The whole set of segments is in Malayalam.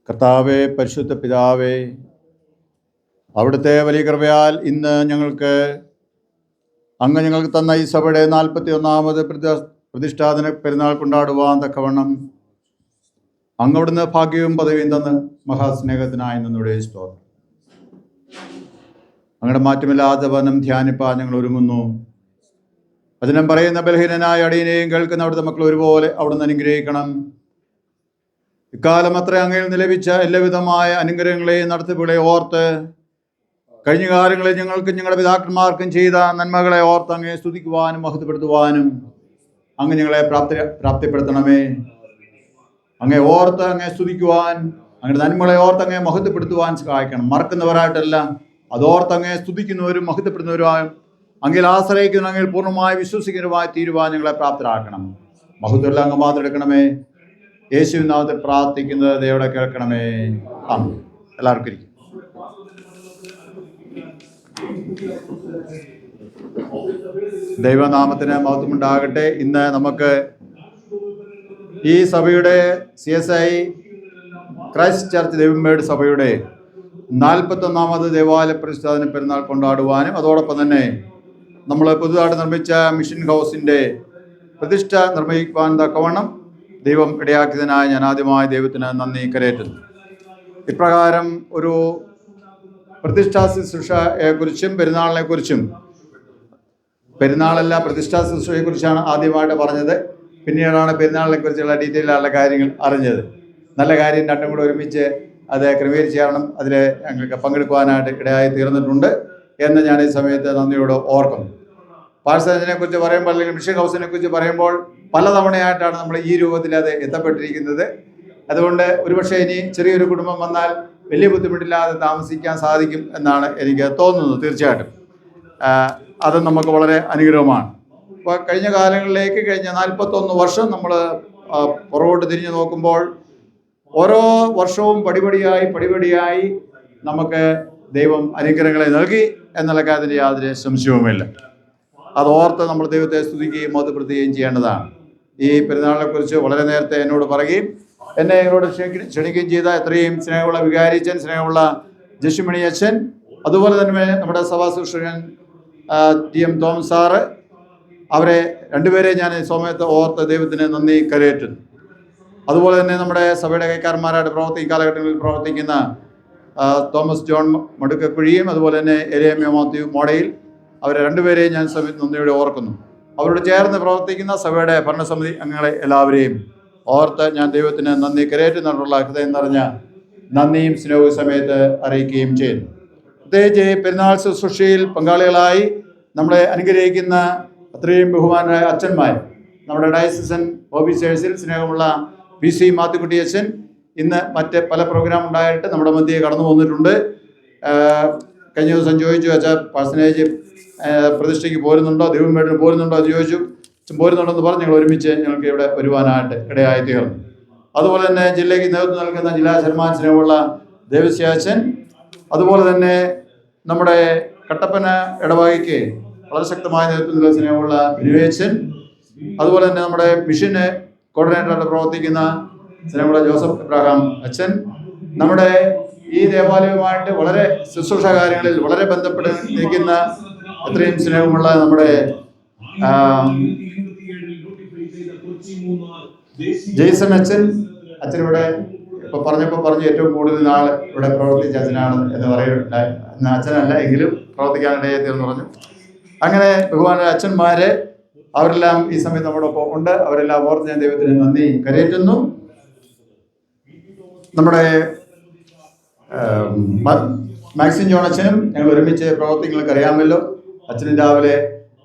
കർത്താവേ, പരിശുദ്ധ പിതാവേ, അവിടുത്തെ വലിയ കൃപയാൽ ഇന്ന് അങ്ങ് ഞങ്ങൾക്ക് തന്ന ഈ സഭയുടെ 41ാമത് പ്രതിഷ്ഠാദിന പെരുന്നാൾ കൊണ്ടാടുവാൻ തക്കവണ്ണം അങ്ങ് അവിടുന്ന് ഭാഗ്യവും പദവിയും തന്ന് മഹാസ്നേഹത്തിനായി നിന്നുടെ സ്തോത്രം. അങ്ങയുടെ മാറ്റമില്ലാത്ത വനം ധ്യാനിപ്പാൻ ഞങ്ങൾ ഒരുങ്ങുന്നു. വചനം പറയുന്ന ബലഹീനനായ അടിയനെയും കേൾക്കുന്ന അവിടുത്തെ മക്കൾ ഒരുപോലെ അവിടുന്ന് അനുഗ്രഹിക്കണം. ഇക്കാലം അത്ര അങ്ങയിൽ നിലവിച്ച എല്ലാവിധമായ അനുഗ്രഹങ്ങളെയും നടത്തിപ്പുകളെ ഓർത്ത് കഴിഞ്ഞ കാലങ്ങളിൽ ഞങ്ങൾക്കും ഞങ്ങളുടെ പിതാക്കന്മാർക്കും ചെയ്ത നന്മകളെ ഓർത്ത് അങ്ങയെ സ്തുതിക്കുവാനും മഹത്വപ്പെടുത്തുവാനും അങ്ങ് ഞങ്ങളെ പ്രാപ്തിപ്പെടുത്തണമേ. അങ്ങയെ ഓർത്ത് അങ്ങയെ സ്തുതിക്കുവാൻ, അങ്ങയുടെ നന്മകളെ ഓർത്ത് അങ്ങയെ മഹത്വപ്പെടുത്തുവാൻ സഹായിക്കണം. മറക്കുന്നവരായിട്ടല്ല, അതോർത്ത് അങ്ങയെ സ്തുതിക്കുന്നവരും മഹത്വപ്പെടുന്നവരുമായും അങ്ങയിൽ ആശ്രയിക്കുന്ന, അങ്ങയിൽ പൂർണ്ണമായി വിശ്വസിക്കുന്നവരുമായി തീരുവാൻ ഞങ്ങളെ പ്രാപ്തരാക്കണം. മഹത്വമെല്ലാം അങ്ങ് മാത്രം എടുക്കണമേ. യേശുവിൻ നാമത്തിൽ പ്രാർത്ഥിക്കുന്നത് ദൈവത്തെ കേൾക്കണമേ. ആമേൻ. എല്ലാവർക്കും ഇരിക്കും. ദൈവനാമത്തിന് മഹത്വമുണ്ടാകട്ടെ. ഇന്ന് നമുക്ക് ഈ സഭയുടെ CSI ക്രൈസ്റ്റ് ചർച്ച് ദൈവമേട് സഭയുടെ 41ാമത് ദേവാലയ പ്രതിഷ്ഠാദിന പെരുന്നാൾ കൊണ്ടാടുവാനും അതോടൊപ്പം തന്നെ നമ്മൾ പുതുതായിട്ട് നിർമ്മിച്ച മിഷൻ ഹൗസിൻ്റെ പ്രതിഷ്ഠ നിർവഹിക്കുവാൻ തക്കവണ്ണം ദൈവം ഇടയാക്കിയതിനായി ഞാൻ ആദ്യമായി ദൈവത്തിന് നന്ദി കരേറ്റുന്നു. ഇപ്രകാരം ഒരു പ്രതിഷ്ഠാ ശുശ്രൂഷയെക്കുറിച്ചും പെരുന്നാളിനെക്കുറിച്ചും, പെരുന്നാളല്ല പ്രതിഷ്ഠാ ശുശ്രൂഷയെക്കുറിച്ചാണ് ആദ്യമായിട്ട് പറഞ്ഞത്. പിന്നീടാണ് പെരുന്നാളിനെ കുറിച്ചുള്ള ഡീറ്റെയിൽ ആയുള്ള കാര്യങ്ങൾ അറിഞ്ഞത്. നല്ല കാര്യം, രണ്ടും കൂടെ ഒരുമിച്ച് അത് ക്രമീകരിച്ച് ചേരണം. അതിൽ ഞങ്ങൾക്ക് പങ്കെടുക്കുവാനായിട്ട് ഇടയായി തീർന്നിട്ടുണ്ട് എന്ന് ഞാൻ ഈ സമയത്ത് നന്ദിയോട് ഓർക്കുന്നു. പാഴ്സേജനെ കുറിച്ച് പറയുമ്പോൾ, അല്ലെങ്കിൽ മിഷൻ ഹൗസിനെ കുറിച്ച് പറയുമ്പോൾ പലതവണയായിട്ടാണ് നമ്മൾ ഈ രൂപത്തിൽ അത് എത്തപ്പെട്ടിരിക്കുന്നത്. അതുകൊണ്ട് ഒരുപക്ഷെ ഇനി ചെറിയൊരു കുടുംബം വന്നാൽ വലിയ ബുദ്ധിമുട്ടില്ലാതെ താമസിക്കാൻ സാധിക്കും എന്നാണ് എനിക്ക് തോന്നുന്നത്. തീർച്ചയായിട്ടും അത് നമുക്ക് വളരെ അനുഗ്രഹമാണ്. അപ്പോൾ കഴിഞ്ഞ കാലങ്ങളിലേക്ക്, കഴിഞ്ഞ 41 വർഷം നമ്മൾ പുറകോട്ട് തിരിഞ്ഞു നോക്കുമ്പോൾ ഓരോ വർഷവും പടിപടിയായി നമുക്ക് ദൈവം അനുഗ്രഹങ്ങളെ നൽകി എന്നുള്ള കാര്യത്തിൽ യാതൊരു സംശയവുമില്ല. അതോർത്ത് നമ്മൾ ദൈവത്തെ സ്തുതിക്കുകയും മഹത്വപ്പെടുത്തുകയും ചെയ്യേണ്ടതാണ്. ഈ പെരുന്നാളിനെക്കുറിച്ച് വളരെ നേരത്തെ എന്നോട് പറയുകയും എന്നെ ഇങ്ങോട്ട് ക്ഷണിക്കുകയും ചെയ്ത എത്രയും സ്നേഹമുള്ള വികാരിച്ചൻ, സ്നേഹമുള്ള ജഷിമണി അച്ഛൻ, അതുപോലെ തന്നെ നമ്മുടെ സഭാ ശുശ്രൂഷകൻ TM തോമസ് സാറ്, അവരെ രണ്ടുപേരെ ഞാൻ ഈ സമയത്ത് ഓർത്ത് ദൈവത്തിന് നന്ദി കരയേറ്റുന്നു. അതുപോലെ തന്നെ നമ്മുടെ സഭയുടെ കൈക്കാരന്മാരായിട്ട് ഈ കാലഘട്ടങ്ങളിൽ പ്രവർത്തിക്കുന്ന തോമസ് ജോൺ മടുക്കക്കുഴിയും അതുപോലെ തന്നെ എരേമ്യ മാത്യു മോഡയിൽ, അവരെ രണ്ടുപേരെയും ഞാൻ സമയത്ത് നന്ദിയോടെ ഓർക്കുന്നു. അവരോട് ചേർന്ന് പ്രവർത്തിക്കുന്ന സഭയുടെ ഭരണസമിതി അംഗങ്ങളെ എല്ലാവരെയും ഓർത്ത് ഞാൻ ദൈവത്തിന് നന്ദി കരയേറ്റുന്നുള്ള ഹൃദയം നിറഞ്ഞ നന്ദിയും സ്നേഹവും സമയത്ത് അറിയിക്കുകയും ചെയ്യുന്നു. പ്രത്യേകിച്ച് പെരുന്നാൾ ശുശ്രൂഷയിൽ പങ്കാളികളായി നമ്മളെ അനുഗ്രഹിക്കുന്ന അത്രയും ബഹുമാനായ അച്ഛന്മാർ, നമ്മുടെ ഡയസിസൻ ഓഫീസേഴ്സിൽ സ്നേഹമുള്ള PC മാത്തുക്കുട്ടി അച്ഛൻ ഇന്ന് മറ്റ് പല പ്രോഗ്രാം ഉണ്ടായിട്ട് നമ്മുടെ മധ്യേ കടന്നു വന്നിട്ടുണ്ട്. കഴിഞ്ഞ ദിവസം ചോദിച്ചു, അച്ഛാ പേഴ്സണേജ് പ്രതിഷ്ഠയ്ക്ക് പോരുന്നുണ്ടോ, ദൈവമേടിന് പോരുന്നുണ്ടോ എന്ന് ചോദിച്ചു. പോരുന്നുണ്ടെന്ന് പറഞ്ഞ് ഞങ്ങൾ ഒരുമിച്ച് ഞങ്ങൾക്ക് ഇവിടെ വരുവാനായിട്ട് ഇടയായി തീർന്നു. അതുപോലെ തന്നെ ജില്ലയ്ക്ക് നേതൃത്വം നൽകുന്ന ജില്ലാ ചെയർമാൻ സ്നേഹമുള്ള ദേവസ്യാച്ചൻ, അതുപോലെ തന്നെ നമ്മുടെ കട്ടപ്പന ഇടവകയ്ക്ക് വളരെ ശക്തമായ നേതൃത്വം നൽകുന്ന സ്നേഹമുള്ള ബിനുവേച്ചൻ, അതുപോലെ തന്നെ നമ്മുടെ മിഷന് കോർഡിനേറ്ററായിട്ട് പ്രവർത്തിക്കുന്ന സ്നേഹമുള്ള ജോസഫ് ഇബ്രാഹാം അച്ഛൻ, നമ്മുടെ ഈ ദേവാലയവുമായിട്ട് വളരെ ശുശ്രൂഷ കാര്യങ്ങളിൽ വളരെ ബന്ധപ്പെട്ട് നിൽക്കുന്ന അത്രയും സ്നേഹമുള്ള നമ്മുടെ ജെയ്സൺ അച്ഛനിവിടെ ഇപ്പൊ പറഞ്ഞു ഏറ്റവും കൂടുതൽ നാൾ ഇവിടെ പ്രവർത്തിച്ച അച്ഛനാണ് എന്ന് പറയുന്നുണ്ടായി. അച്ഛനല്ല എങ്കിലും പ്രവർത്തിക്കാനിടയെ തീർന്നു പറഞ്ഞു. അങ്ങനെ ബഹുമാന അച്ഛന്മാരെ അവരെല്ലാം ഈ സമയത്ത് നമ്മോടൊപ്പം ഉണ്ട്. അവരെല്ലാം ഓർത്ത് ഞാൻ ദൈവത്തിന് നന്ദി കരയേറ്റുന്നു. നമ്മുടെ മാക്സിൻ ജോൺ അച്ഛനും ഞങ്ങൾ ഒരുമിച്ച് പ്രവർത്തിക്കുന്നത് അറിയാമല്ലോ. അച്ഛനും രാവിലെ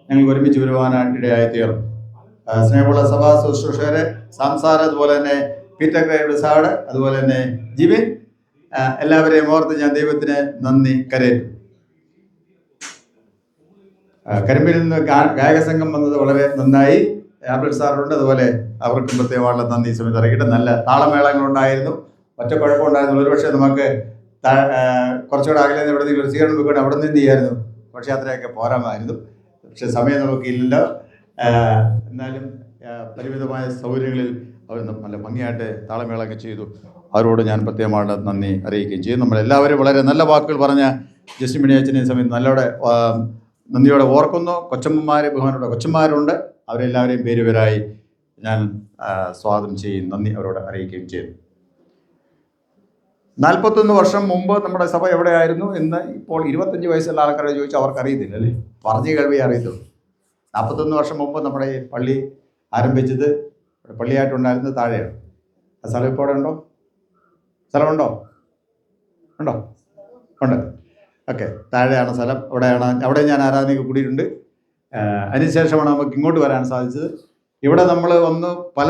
ഞങ്ങൾ ഒരുമിച്ച് വരുവാനായിട്ട് ഇടയായി തീർന്നു. സ്നേഹമുള്ള സഭാ ശുശ്രൂഷകരെ സംസാരം, അതുപോലെ തന്നെ പീറ്റർ സാഡ്, അതുപോലെ തന്നെ ജിബിൻ, എല്ലാവരെയും ഓർത്ത് ഞാൻ ദൈവത്തിന് നന്ദി കരയേറ്റും. കരിമ്പിൽ നിന്ന് ഗായക സംഘം വന്നത് വളരെ നന്നായി. ആപ്പിൾ സാറുണ്ട്, അതുപോലെ അവർക്കും പ്രത്യേകമായിട്ടുള്ള നന്ദി സമയത്ത് അറിയിക്കട്ടെ. നല്ല താളമേളങ്ങളുണ്ടായിരുന്നു, ഒറ്റ കുഴപ്പമുണ്ടായിരുന്നു. ഒരുപക്ഷെ നമുക്ക് കുറച്ചുകൂടെ അകലെ ഇവിടെ നിന്ന് ഒരു സ്വീകരണം വെക്കണം, അവിടെ നിന്ന് എന്ത് ചെയ്യായിരുന്നു, പക്ഷേ യാത്രയൊക്കെ പോരാമായിരുന്നു. പക്ഷെ സമയം നമുക്കില്ലല്ലോ. എന്നാലും പരിമിതമായ സൗകര്യങ്ങളിൽ അവർ നല്ല ഭംഗിയായിട്ട് താളമേളൊക്കെ ചെയ്തു. അവരോട് ഞാൻ പ്രത്യേകമായിട്ട് നന്ദി അറിയിക്കുകയും ചെയ്യും. നമ്മളെല്ലാവരും വളരെ നല്ല വാക്കുകൾ പറഞ്ഞ ജസ്റ്റിൻ മണിയച്ചനെ സമയത്ത് നന്ദിയോടെ ഓർക്കുന്നു. ബഹുമാനോടെ കൊച്ചന്മാരുണ്ട്, അവരെല്ലാവരെയും പേരുപേരായി ഞാൻ സ്വാഗതം ചെയ്യും, നന്ദി അവരോട് അറിയിക്കുകയും ചെയ്യുന്നു. 41 വർഷം മുമ്പ് നമ്മുടെ സഭ എവിടെയായിരുന്നു എന്ന് ഇപ്പോൾ 25 വയസ്സുള്ള ആൾക്കാരെ ചോദിച്ചാൽ അവർക്ക് അറിയത്തില്ല, അല്ലേ? പറഞ്ഞു കഴിവേ അറിയത്തുള്ളൂ. 41 വർഷം മുമ്പ് നമ്മുടെ ഈ പള്ളി ആരംഭിച്ചത് പള്ളിയായിട്ടുണ്ടായിരുന്നത് താഴെയാണ്. ആ സ്ഥലം ഇപ്പോൾ അവിടെ ഉണ്ടോ? സ്ഥലമുണ്ടോ? ഉണ്ടോ? ഉണ്ട്. ഓക്കെ, താഴെയാണ് സ്ഥലം. അവിടെ ഞാൻ ആരാധനയ്ക്ക് കൂടിയിട്ടുണ്ട്. അതിനുശേഷമാണ് നമുക്ക് ഇങ്ങോട്ട് വരാൻ സാധിച്ചത്. ഇവിടെ നമ്മൾ വന്ന് പല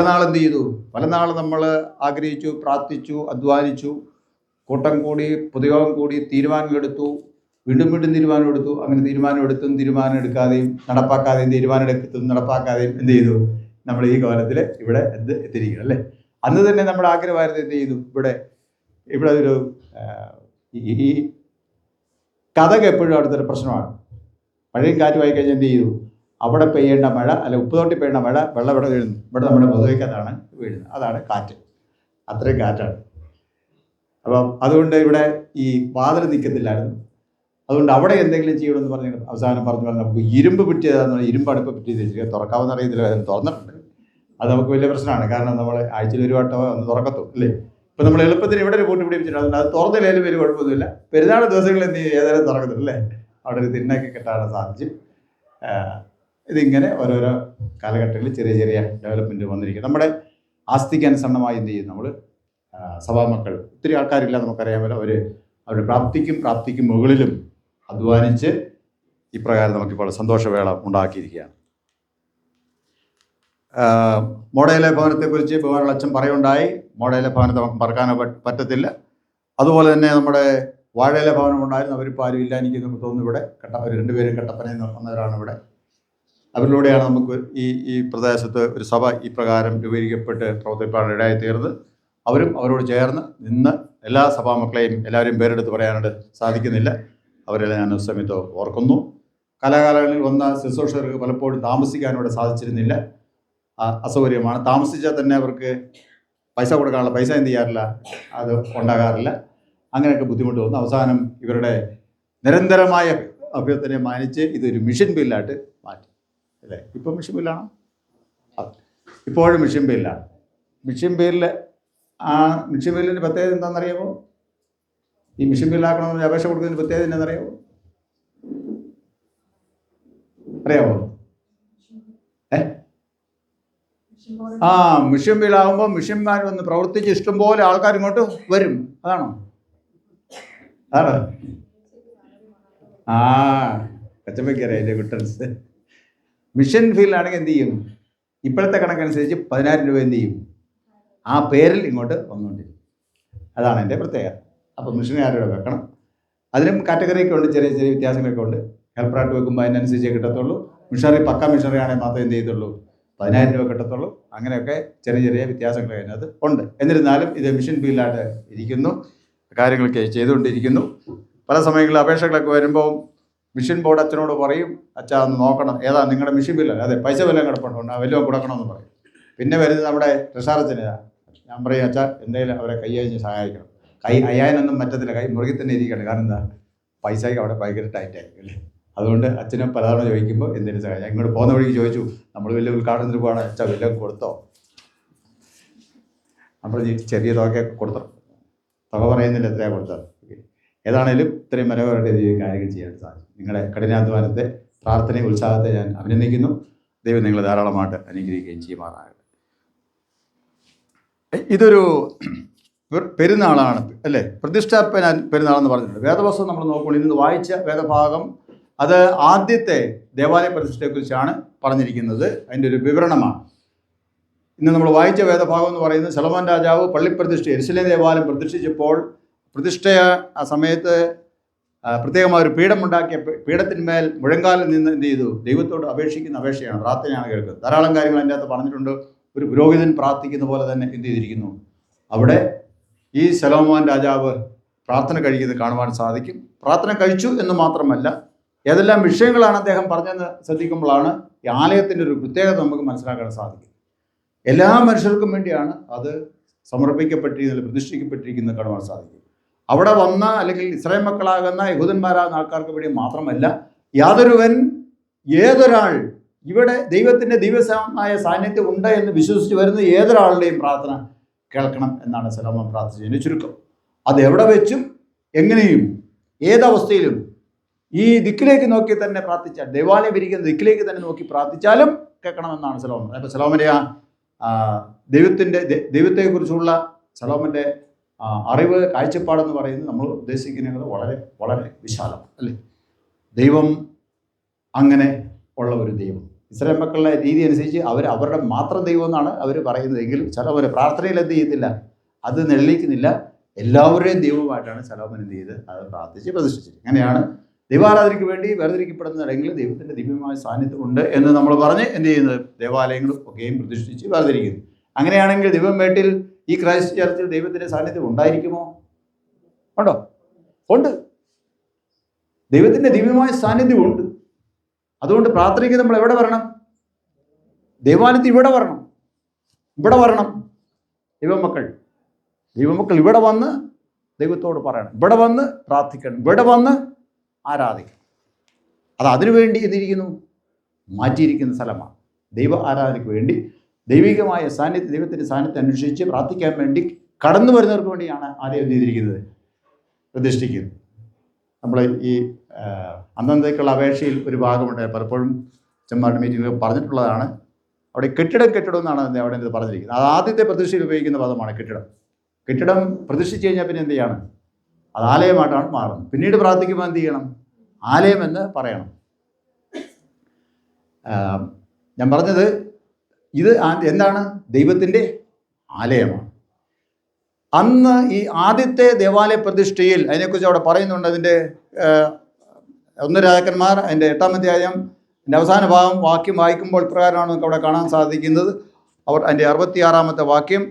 നാൾ നമ്മൾ ആഗ്രഹിച്ചു, പ്രാർത്ഥിച്ചു, അധ്വാനിച്ചു, കൂട്ടം കൂടി, പൊതുയോഗം കൂടി, തീരുമാനങ്ങളെടുത്തു, വീണ്ടും തീരുമാനമെടുത്തു. അങ്ങനെ തീരുമാനം എടുക്കാതെയും നടപ്പാക്കാതെയും എന്ത് ചെയ്തു? നമ്മൾ ഈ കാലത്തിൽ ഇവിടെ എത്തിയിരിക്കണം, അല്ലേ? അന്ന് തന്നെ നമ്മുടെ ആഗ്രഹമായിരുന്നു എന്ത് ചെയ്തു? ഇവിടെ ഒരു ഈ കഥക് എപ്പോഴും അടുത്തൊരു പ്രശ്നമാണ്. മഴയും കാറ്റുമായി കഴിഞ്ഞാൽ എന്ത് ചെയ്തു? അവിടെ പെയ്യേണ്ട മഴ, അല്ല ഉപ്പുതൊട്ടി പെയ്യേണ്ട മഴ, വെള്ളം ഇവിടെ വീഴുന്നു. ഇവിടെ നമ്മുടെ പൊതുവയ്ക്കകത്താണ് വീഴുന്നത്. അതാണ് കാറ്റ്. അത്രയും കാറ്റാണ്. അപ്പം അതുകൊണ്ട് ഇവിടെ ഈ വാതിൽ നിൽക്കത്തില്ലായിരുന്നു. അതുകൊണ്ട് അവിടെ എന്തെങ്കിലും ചെയ്യണമെന്ന് പറഞ്ഞ് അവസാനം പറഞ്ഞു നമുക്ക് ഇരുമ്പ് പിറ്റിയതാണെന്ന്, ഇരുമ്പ് അടുപ്പ് പിറ്റിയത് തുറക്കാമെന്ന് അറിയത്തില്ല, തുറന്നിട്ടുണ്ട്. അത് നമുക്ക് വലിയ പ്രശ്നമാണ്. കാരണം നമ്മൾ ആഴ്ചയിൽ ഒരു വട്ടം ഒന്ന് തുറക്കത്തുള്ളൂ, അല്ലേ? ഇപ്പം നമ്മൾ എളുപ്പത്തിന് ഇവിടെ ഒരു പൂട്ടി പിടിപ്പിച്ചിട്ടുണ്ട്. അതുകൊണ്ട് അത് തുറന്നില്ലേലും വലിയ കുഴപ്പമൊന്നുമില്ല. പെരുന്നാൾ ദിവസങ്ങളിൽ എന്ത് ചെയ്യും? ഏതായാലും തുറക്കത്തില്ല, അല്ലേ? അവിടെ ഒരു തിണ്ണൊക്കെ കെട്ടാൻ സാധിച്ചു. ഇതിങ്ങനെ ഓരോരോ കാലഘട്ടങ്ങളിൽ ചെറിയ ഡെവലപ്മെൻറ്റ് വന്നിരിക്കും. നമ്മുടെ ആസ്തിക്ക് അനുസരണമായി എന്ത് ചെയ്യും? നമ്മൾ സഭാമക്കൾ ഒത്തിരി ആൾക്കാരില്ല, നമുക്കറിയാമല്ലോ. അവരുടെ പ്രാപ്തിക്കും മുകളിലും അധ്വാനിച്ച് ഇപ്രകാരം നമുക്കിപ്പോൾ സന്തോഷവേള ഉണ്ടാക്കിയിരിക്കുകയാണ്. മോഡേലെ ഭവനത്തെക്കുറിച്ച് ബഹുമാനമുള്ള അച്ഛൻ പറയുണ്ടായി. മോഡേലെ ഭവനത്തെ നമുക്ക് മറക്കാനോ പറ്റത്തില്ല. അതുപോലെ തന്നെ നമ്മുടെ വാഴയിലെ ഭവനം ഉണ്ടായിരുന്നു. അവരിപ്പോൾ ആരും ഇല്ല, എനിക്ക് നമുക്ക് തോന്നുന്നു. ഇവിടെ അവർ രണ്ടുപേരും കട്ടപ്പനയിൽ വന്നവരാണ്. ഇവിടെ അവരിലൂടെയാണ് നമുക്ക് ഈ പ്രദേശത്ത് ഒരു സഭ ഈ പ്രകാരം രൂപീകരിക്കപ്പെട്ട് പ്രവർത്തിപ്പാൻ ഇടയായി തീർന്നത്. അവരോട് ചേർന്ന് നിന്ന് എല്ലാ സഭാമക്കളെയും എല്ലാവരും പേരെടുത്ത് പറയാനായിട്ട് സാധിക്കുന്നില്ല. അവരെല്ലാം ഞാൻ സമയത്ത് ഓർക്കുന്നു. കാലാകാലങ്ങളിൽ വന്ന ശുശ്രൂഷകർക്ക് പലപ്പോഴും താമസിക്കാനിവിടെ സാധിച്ചിരുന്നില്ല. അസൗകര്യമാണ്. താമസിച്ചാൽ തന്നെ അവർക്ക് പൈസ കൊടുക്കാനുള്ള പൈസ എന്ത് ചെയ്യാറില്ല, അത് ഉണ്ടാകാറില്ല. അങ്ങനെയൊക്കെ ബുദ്ധിമുട്ട് വന്നു. അവസാനം ഇവരുടെ നിരന്തരമായ അഭ്യർത്ഥനയെ മാനിച്ച് ഇതൊരു മിഷൻ ബില്ലായിട്ട് മാറ്റി, അല്ലേ? ഇപ്പം മിഷൻ ബില്ലാണോ? ഇപ്പോഴും മിഷൻ ബില്ലാണ്. മിഷൻ ബില്ലിൻ്റെ പ്രത്യേകത എന്താണെന്നറിയാമോ? ഈ മിഷൻ ബില്ലാക്കണമെന്ന് അപേക്ഷ കൊടുക്കുന്നതിന് പ്രത്യേകത എന്താണെന്നറിയാമോ? അറിയാമോ? മിഷൻ ബില്ലാകുമ്പോൾ മിഷന്മാർ വന്ന് പ്രവർത്തിച്ച് ഇഷ്ടംപോലെ ആൾക്കാർ ഇങ്ങോട്ട് വരും. അതാണോ? കച്ചവയ്ക്കറിയാം അതിൻ്റെ കുട്ടൻസ്. മിഷൻ ഫീൽഡാണെങ്കിൽ എന്ത് ചെയ്യും? ഇപ്പോഴത്തെ കണക്കനുസരിച്ച് 10,000 രൂപ എന്ത് ചെയ്യും? ആ പേരിൽ ഇങ്ങോട്ട് വന്നുകൊണ്ടിരിക്കും. അതാണ് എൻ്റെ പ്രത്യേകത. അപ്പോൾ മിഷനുകാരുടെ വെക്കണം. അതിനും കാറ്റഗറിയൊക്കെ ഉണ്ട്, ചെറിയ വ്യത്യാസങ്ങളൊക്കെ ഉണ്ട്. ഹെൽപ്പറായിട്ട് വെക്കുമ്പോൾ അതിനനുസരിച്ചേ കിട്ടത്തുള്ളൂ. പക്ക മിഷണറി ആണെങ്കിൽ മാത്രമേ എന്ത് ചെയ്യത്തുള്ളൂ? 10,000 രൂപ കിട്ടത്തുള്ളൂ. അങ്ങനെയൊക്കെ ചെറിയ വ്യത്യാസങ്ങൾ അതിനകത്ത് ഉണ്ട്. എന്നിരുന്നാലും ഇത് മിഷൻ ഫീൽഡായിട്ട് ഇരിക്കുന്നു, കാര്യങ്ങളൊക്കെ ചെയ്തുകൊണ്ടിരിക്കുന്നു. പല സമയങ്ങളിൽ അപേക്ഷകളൊക്കെ വരുമ്പോൾ മിഷൻ ബോർഡ് അച്ഛനോട് പറയും, അച്ഛാ ഒന്ന് നോക്കണം, ഏതാ നിങ്ങളുടെ മിഷൻ ബില്ലല്ല, അതെ പൈസ വല്ലതും കിടപ്പുണ്ടോ, വല്ലതും കൊടുക്കണമെന്ന് പറയും. പിന്നെ വരുന്നത് നമ്മുടെ ട്രഷറച്ചനെയാണ്. ഞാൻ പറയും, അച്ഛാ എന്തെങ്കിലും അവരെ കൈ അയഞ്ഞ് സഹായിക്കണം. കൈ അയ്യാനൊന്നും പറ്റത്തില്ല, കൈ മുറുകി തന്നെ ഇരിക്കണം. കാരണം എന്താ, പൈസയ്ക്ക് അവിടെ ഭയങ്കര ടൈറ്റായിരിക്കും, അല്ലേ? അതുകൊണ്ട് അച്ഛനെ പലതവണ ചോദിക്കുമ്പോൾ എന്തെങ്കിലും സഹായം. ഞാൻ ഇങ്ങോട്ട് പോകുന്ന വഴിക്ക് ചോദിച്ചു, നമ്മൾ വലിയ ഉദ്ഘാടനത്തിന് പോകണം, അച്ഛാ വല്ലതും കൊടുത്തോ? നമ്മൾ ചെറിയ തുകയൊക്കെ കൊടുത്തോ? തുക പറയുന്നില്ല എത്രയാണ് കൊടുത്തത്. ഏതാണേലും ഇത്രയും മനോഹരമായിട്ട് കാര്യങ്ങൾ ചെയ്യാൻ സാധിക്കും. നിങ്ങളുടെ കഠിനാധ്വാനത്തെ, പ്രാർത്ഥനയും ഉത്സാഹത്തെ ഞാൻ അഭിനന്ദിക്കുന്നു. ദൈവം നിങ്ങളെ ധാരാളമായിട്ട് അനുഗ്രഹിക്കുകയും ചെയ്യുമാറാകട്ടെ. ഇതൊരു പെരുന്നാളാണ്, അല്ലേ? പ്രതിഷ്ഠാ പെരുന്നാളെന്ന് പറഞ്ഞിട്ടുണ്ട്. വേദപുസ്തകം നമ്മൾ നോക്കുമ്പോൾ ഇന്ന് വായിച്ച വേദഭാഗം അത് ആദ്യത്തെ ദേവാലയ പ്രതിഷ്ഠയെക്കുറിച്ചാണ് പറഞ്ഞിരിക്കുന്നത്. അതിൻ്റെ ഒരു വിവരണമാണ്. ഇന്ന് നമ്മൾ വായിച്ച വേദഭാഗം എന്ന് പറയുന്നത് ശലോമോൻ രാജാവ് പള്ളിപ്രതിഷ്ഠ യെരൂശലേം ദേവാലയം പ്രതിഷ്ഠിച്ചപ്പോൾ ആ സമയത്ത് പ്രത്യേകമായ ഒരു പീഠമുണ്ടാക്കിയ പീഠത്തിന്മേൽ മുഴങ്കാലിൽ നിന്ന് എന്ത് ചെയ്തു? ദൈവത്തോട് അപേക്ഷിക്കുന്ന അപേക്ഷയാണ്, പ്രാർത്ഥനയാണ് കേൾക്കുന്നത്. ധാരാളം കാര്യങ്ങൾ അതിൻ്റെ അകത്ത് പറഞ്ഞിട്ടുണ്ട്. ഒരു പുരോഹിതൻ പ്രാർത്ഥിക്കുന്ന പോലെ തന്നെ എന്ത് ചെയ്തിരിക്കുന്നു? അവിടെ ഈ ശലോമോൻ രാജാവ് പ്രാർത്ഥന കഴിക്കുന്നത് കാണുവാൻ സാധിക്കും. പ്രാർത്ഥന കഴിച്ചു എന്ന് മാത്രമല്ല, ഏതെല്ലാം വിഷയങ്ങളാണ് അദ്ദേഹം പറഞ്ഞതെന്ന് ശ്രദ്ധിക്കുമ്പോഴാണ് ഈ ആലയത്തിൻ്റെ ഒരു പ്രത്യേകത നമുക്ക് മനസ്സിലാക്കാൻ സാധിക്കും. എല്ലാ മനുഷ്യർക്കും വേണ്ടിയാണ് അത് സമർപ്പിക്കപ്പെട്ടിരിക്കുന്നത്, പ്രതിഷ്ഠിക്കപ്പെട്ടിരിക്കുന്നത് കാണുവാൻ സാധിക്കും. അവിടെ വന്ന അല്ലെങ്കിൽ ഇസ്രായേൽ മക്കളാകുന്ന യഹൂദന്മാരാകുന്ന ആൾക്കാർക്ക് വേണ്ടി മാത്രമല്ല, ഏതൊരാൾ ഇവിടെ ദൈവത്തിൻ്റെ ദിവ്യമായ സാന്നിധ്യം ഉണ്ട് എന്ന് വിശ്വസിച്ച് വരുന്ന ഏതൊരാളുടെയും പ്രാർത്ഥന കേൾക്കണം എന്നാണ് സലോമോൻ പ്രാർത്ഥിച്ചതിന് ചുരുക്കം. അത് എവിടെ വെച്ചും എങ്ങനെയും ഏതവസ്ഥയിലും ഈ ദിക്കിലേക്ക് നോക്കി തന്നെ പ്രാർത്ഥിച്ചാൽ, ദേവാലയം ഇരിക്കുന്ന ദിക്കിലേക്ക് തന്നെ നോക്കി പ്രാർത്ഥിച്ചാലും കേൾക്കണമെന്നാണ് സലോമൻ. അപ്പോൾ സലോമൻ്റെ ദൈവത്തെക്കുറിച്ചുള്ള സലോമൻ്റെ അറിവ്, കാഴ്ചപ്പാടെന്ന് പറയുന്നത് നമ്മൾ ഉദ്ദേശിക്കുന്നത് വളരെ വളരെ വിശാലം അല്ലേ. ദൈവം അങ്ങനെ ഉള്ള ഒരു ദൈവം. ഇസ്രായേൽ മക്കളുടെ രീതി അനുസരിച്ച് അവരുടെ മാത്രം ദൈവം എന്നാണ് അവർ പറയുന്നത്. എങ്കിലും സലോമൻ പ്രാർത്ഥനയിൽ എന്ത് ചെയ്യത്തില്ല, അത് നെള്ളിക്കുന്നില്ല. എല്ലാവരുടെയും ദൈവമായിട്ടാണ് സലോമൻ എന്ത് ചെയ്ത് അത് പ്രാർത്ഥിച്ച് പ്രതിഷ്ഠിച്ചത്. അങ്ങനെയാണ് ദൈവാരാധനയ്ക്ക് വേണ്ടി വേർതിരിക്കപ്പെടുന്നതെങ്കിൽ ദൈവത്തിൻ്റെ ദിവ്യമായ സാന്നിധ്യം ഉണ്ട് എന്ന് നമ്മൾ പറഞ്ഞ് എന്ത് ചെയ്യുന്നത്, ദേവാലയങ്ങളും ഒക്കെയും പ്രതിഷ്ഠിച്ച് വേർതിരിക്കുന്നു. അങ്ങനെയാണെങ്കിൽ ദിവംമേട്ടിൽ ഈ ക്രൈസ്റ്റ് ചർച്ചിൽ ദൈവത്തിൻ്റെ സാന്നിധ്യം ഉണ്ടായിരിക്കുമോ? ഉണ്ടോ? ഉണ്ട്. ദൈവത്തിൻ്റെ ദിവ്യമായ സാന്നിധ്യം ഉണ്ട്. അതുകൊണ്ട് പ്രാർത്ഥനയ്ക്ക് നമ്മൾ എവിടെ വരണം? ദേവാലയത്തിൽ ഇവിടെ വരണം. ദൈവമക്കൾ ഇവിടെ വന്ന് ദൈവത്തോട് പറയണം, ഇവിടെ വന്ന് പ്രാർത്ഥിക്കണം, ഇവിടെ വന്ന് ആരാധിക്കണം. അതിനുവേണ്ടി എന്തിരിക്കുന്നു? മാറ്റിയിരിക്കുന്ന സ്ഥലമാണ്. ദൈവ ആരാധനയ്ക്ക് വേണ്ടി ദൈവികമായ സാന്നിധ്യം, ദൈവത്തിൻ്റെ സാന്നിധ്യം അന്വേഷിച്ച് പ്രാർത്ഥിക്കാൻ വേണ്ടി കടന്നു വരുന്നവർക്ക് വേണ്ടിയാണ് ആദ്യം എന്ത് ചെയ്തിരിക്കുന്നത്, പ്രതിഷ്ഠിക്കുന്നത്. നമ്മൾ ഈ അന്നത്തേക്കുള്ള അപേക്ഷയിൽ ഒരു ഭാഗമുണ്ട്, പലപ്പോഴും ചെമ്മാട്ട് മീറ്റിംഗ് പറഞ്ഞിട്ടുള്ളതാണ്. അവിടെ കെട്ടിടം എന്നാണ് അവിടെ ഇത് പറഞ്ഞിരിക്കുന്നത്. അത് ആദ്യത്തെ പ്രതിഷ്ഠയിൽ ഉപയോഗിക്കുന്ന പദമാണ് കെട്ടിടം പ്രതിഷ്ഠിച്ച് കഴിഞ്ഞാൽ പിന്നെ എന്ത് ചെയ്യണം? അത് ആലയമായിട്ടാണ് മാറുന്നത്. പിന്നീട് പ്രാർത്ഥിക്കുമ്പോൾ എന്ത് ചെയ്യണം? ആലയം എന്ന് പറയണം. ഞാൻ പറഞ്ഞത് ഇത് എന്താണ്? ദൈവത്തിൻ്റെ ആലയമാണ്. അന്ന് ഈ ആദ്യത്തെ ദേവാലയ പ്രതിഷ്ഠയിൽ അതിനെക്കുറിച്ച് അവിടെ പറയുന്നുണ്ട്. അതിൻ്റെ 1 രാജാക്കന്മാർ അതിൻ്റെ 8-ാം അധ്യായം അവസാന ഭാഗം വാക്യം വായിക്കുമ്പോൾ പ്രകാരമാണ് നമുക്ക് അവിടെ കാണാൻ സാധിക്കുന്നത്. അവർ അതിൻ്റെ 66-ാമത്തെ വാക്യം,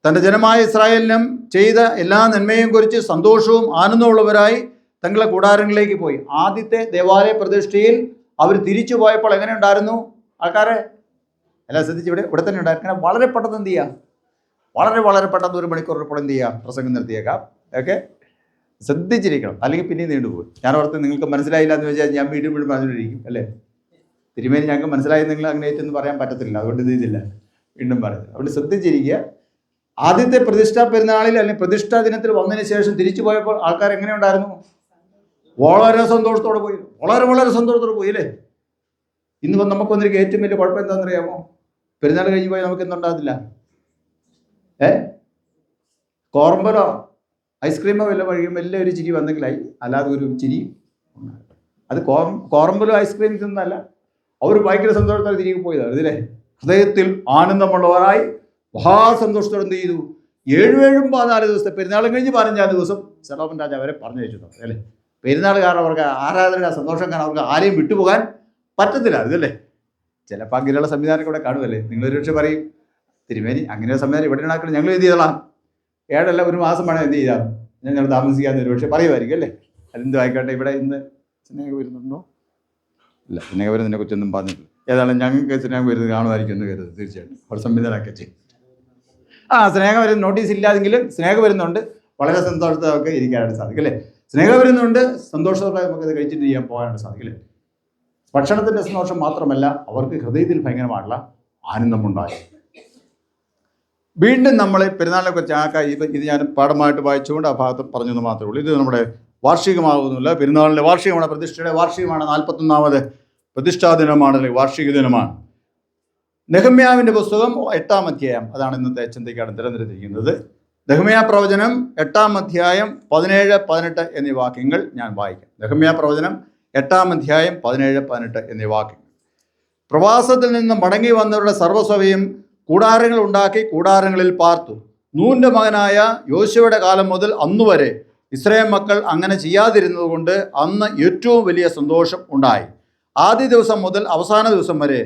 തൻ്റെ ജനമായ ഇസ്രായേലിനും ചെയ്ത എല്ലാ നന്മയും കുറിച്ച് സന്തോഷവും ആനന്ദമുള്ളവരായി തങ്ങളുടെ കൂടാരങ്ങളിലേക്ക് പോയി. ആദ്യത്തെ ദേവാലയ പ്രതിഷ്ഠയിൽ അവർ തിരിച്ചു പോയപ്പോൾ എങ്ങനെ ഉണ്ടായിരുന്നു? ആൾക്കാരെ എല്ലാം ശ്രദ്ധിച്ച് ഇവിടെ തന്നെ ഉണ്ടായിരിക്കണം. വളരെ പെട്ടെന്ന് എന്ത് ചെയ്യാം? വളരെ പെട്ടെന്ന് 1 മണിക്കൂർ ഇപ്പോൾ എന്ത് ചെയ്യാം? പ്രസംഗം നിർത്തിയേക്കാം. ഓക്കെ, ശ്രദ്ധിച്ചിരിക്കണം, അല്ലെങ്കിൽ പിന്നെ നീണ്ടുപോകും. ഞാൻ ഓർത്ത് നിങ്ങൾക്ക് മനസ്സിലായില്ല എന്ന് വെച്ചാൽ ഞാൻ വീണ്ടും പറഞ്ഞുകൊണ്ടിരിക്കും അല്ലേ. തിരുമേനി ഞങ്ങൾക്ക് മനസ്സിലായി, നിങ്ങൾ അങ്ങനെ ഏറ്റെന്ന് പറയാൻ പറ്റത്തില്ല, അതുകൊണ്ട് ഇത് ഇതില്ല, വീണ്ടും പറയുന്നത്. അതുകൊണ്ട് ശ്രദ്ധിച്ചിരിക്കുക. ആദ്യത്തെ പ്രതിഷ്ഠാ പെരുന്നാളിൽ അല്ലെങ്കിൽ പ്രതിഷ്ഠാ ദിനത്തിൽ വന്നതിന് ശേഷം തിരിച്ചു പോയപ്പോൾ ആൾക്കാർ എങ്ങനെ ഉണ്ടായിരുന്നു? വളരെ സന്തോഷത്തോടെ പോയി, വളരെ സന്തോഷത്തോടെ പോയി അല്ലേ. ഇന്ന് നമുക്ക് വന്നിരിക്കുക ഏറ്റവും വലിയ കുഴപ്പം എന്താണെന്നറിയാമോ? പെരുന്നാൾ കഴിഞ്ഞ് പോയാൽ നമുക്ക് എന്തുണ്ടാകത്തില്ല? കോറമ്പലോ ഐസ്ക്രീമോ വല്ല വഴിയും വലിയ ഒരു ചിരി വന്നെങ്കിലായി, അല്ലാതെ ഒരു ചിരി. അത് കോറമ്പലോ ഐസ്ക്രീം തിന്നല്ല, അവർ ഭയങ്കര സന്തോഷത്തോടെ തിരികെ പോയതാണ് ഇതിലെ. ഹൃദയത്തിൽ ആനന്ദമുള്ളവരായി മഹാസന്തോഷത്തോടെ എന്ത് ചെയ്തു? 14 ദിവസത്തെ പെരുന്നാളും കഴിഞ്ഞ് 15-ാം ദിവസം സലോമൻ രാജാവ് അവരെ പറഞ്ഞു വെച്ചിട്ടുണ്ട് അല്ലേ. പെരുന്നാൾ കാരണം അവർക്ക് ആരാധന സന്തോഷം കാരണം അവർക്ക് ആരെയും വിട്ടുപോകാൻ പറ്റത്തില്ല. ഇതല്ലേ ചിലപ്പോൾ അങ്ങനെയുള്ള സംവിധാനം കൂടെ കാണുമല്ലേ. നിങ്ങളൊരു പക്ഷേ പറയും, തിരുമേനി അങ്ങനെ ഒരു സംവിധാനം ഇവിടെ ഉണ്ടാക്കണം, ഞങ്ങൾ എന്ത് ചെയ്തോളാം, 1 മാസം വേണം എന്ത് ചെയ്യാം, ഞങ്ങൾ താമസിക്കാമെന്ന് ഒരു പക്ഷേ പറയുമായിരിക്കും അല്ലേ. അതെന്തും ആയിക്കോട്ടെ. ഇവിടെ ഇന്ന് സ്നേഹം വരുന്നുണ്ടോ? ഇല്ല, സ്നേഹം വരുന്നതിനെ കുറിച്ചൊന്നും പറഞ്ഞിട്ടില്ല. ഏതായാലും ഞങ്ങൾക്ക് സ്നേഹം വരുന്നത് കാണുമായിരിക്കും എന്ന് കരുത്. തീർച്ചയായിട്ടും അവർ സംവിധാനമൊക്കെ ചെയ്യും. സ്നേഹം വരുന്ന നോട്ടീസ് ഇല്ലാതെങ്കിലും സ്നേഹം വരുന്നുണ്ട്, വളരെ സന്തോഷത്തോടെ ഇരിക്കാനായിട്ട് സാധിക്കും അല്ലേ. സ്നേഹം വരുന്നുണ്ട്, സന്തോഷത്തോടെ നമുക്കത് കഴിച്ചിട്ട് ചെയ്യാൻ പോകാനായിട്ട് സാധിക്കും അല്ലേ. ഭക്ഷണത്തിൻ്റെ സന്തോഷം മാത്രമല്ല, അവർക്ക് ഹൃദയത്തിൽ ഭയങ്കരമായിട്ടുള്ള ആനന്ദമുണ്ടായി. വീണ്ടും നമ്മൾ പെരുന്നാളിനെ കുറിച്ച് ഇത് ഞാൻ പാഠമായിട്ട് വായിച്ചുകൊണ്ട് ആ ഭാഗത്ത് പറഞ്ഞെന്ന് മാത്രമേ ഉള്ളൂ. ഇത് നമ്മുടെ വാർഷികമാകുന്നില്ല, പെരുന്നാളിൻ്റെ വാർഷികമാണ്, പ്രതിഷ്ഠയുടെ വാർഷികമാണ്. 41-ാമത് പ്രതിഷ്ഠാ ദിനമാണ്, അല്ലെങ്കിൽ വാർഷിക ദിനമാണ്. നെഹമ്യാവിൻ്റെ പുസ്തകം 8-ാം അധ്യായം, അതാണ് ഇന്നത്തെ ചിന്തയ്ക്കാണ് തിരഞ്ഞെടുത്തിരിക്കുന്നത്. നെഹമ്യാ പ്രവചനം 8-ാം അധ്യായം 17, 18 എന്നീ വാക്യങ്ങൾ ഞാൻ വായിക്കാം. നെഹമ്യാ പ്രവചനം 8-ാം അധ്യായം 17, 18 എന്നീ വാക്യങ്ങൾ. പ്രവാസത്തിൽ നിന്ന് മടങ്ങി വന്നവരുടെ സർവ്വസഭയും കൂടാരങ്ങൾ ഉണ്ടാക്കി കൂടാരങ്ങളിൽ പാർത്തു. നൂന്റെ മകനായ യോശുവയുടെ കാലം മുതൽ അന്നുവരെ ഇസ്രായേൽ മക്കൾ അങ്ങനെ ചെയ്യാതിരുന്നത് കൊണ്ട് അന്ന് ഏറ്റവും വലിയ സന്തോഷം ഉണ്ടായി. ആദ്യ ദിവസം മുതൽ അവസാന ദിവസം വരെ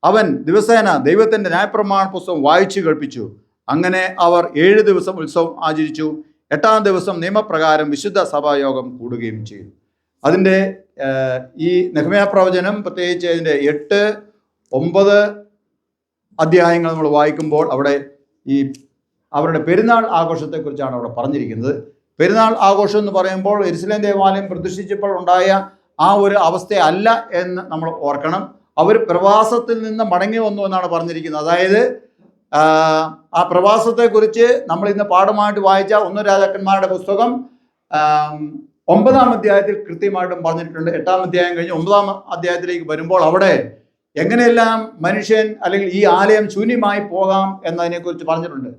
അവൻ ദിവസേന ദൈവത്തിൻ്റെ ന്യായപ്രമാണ പുസ്തകം വായിച്ചു കേൾപ്പിച്ചു. അങ്ങനെ അവർ 7 ദിവസം ഉത്സവം ആചരിച്ചു. 8-ാം ദിവസം നിയമപ്രകാരം വിശുദ്ധ സഭായോഗം കൂടുകയും ചെയ്തു. അതിൻ്റെ ഈ നെഹമ്യാ പ്രവചനം പ്രത്യേകിച്ച് അതിൻ്റെ 8, 9, അധ്യായങ്ങൾ നമ്മൾ വായിക്കുമ്പോൾ അവിടെ ഈ അവരുടെ പെരുന്നാൾ ആഘോഷത്തെക്കുറിച്ചാണ് അവിടെ പറഞ്ഞിരിക്കുന്നത്. പെരുന്നാൾ ആഘോഷം എന്ന് പറയുമ്പോൾ യെരുശലേം ദേവാലയം പ്രതിഷ്ഠിച്ചപ്പോൾ ഉണ്ടായ ആ ഒരു അവസ്ഥയല്ല എന്ന് നമ്മൾ ഓർക്കണം. അവർ പ്രവാസത്തിൽ നിന്ന് മടങ്ങി വന്നു എന്നാണ് പറഞ്ഞിരിക്കുന്നത്. അതായത് ആ പ്രവാസത്തെക്കുറിച്ച് നമ്മൾ ഇന്ന് പാഠമായിട്ട് വായിച്ച 1 രാജാക്കന്മാരുടെ പുസ്തകം 9-ാം അധ്യായത്തിൽ കൃത്യമായിട്ടും പറഞ്ഞിട്ടുണ്ട്. 8-ാം അധ്യായം കഴിഞ്ഞ് 9-ാം അധ്യായത്തിലേക്ക് വരുമ്പോൾ അവിടെ എങ്ങനെയെല്ലാം മനുഷ്യൻ അല്ലെങ്കിൽ ഈ ആലയം ശൂന്യമായി പോകാം എന്നതിനെക്കുറിച്ച് പറഞ്ഞിട്ടുണ്ട്.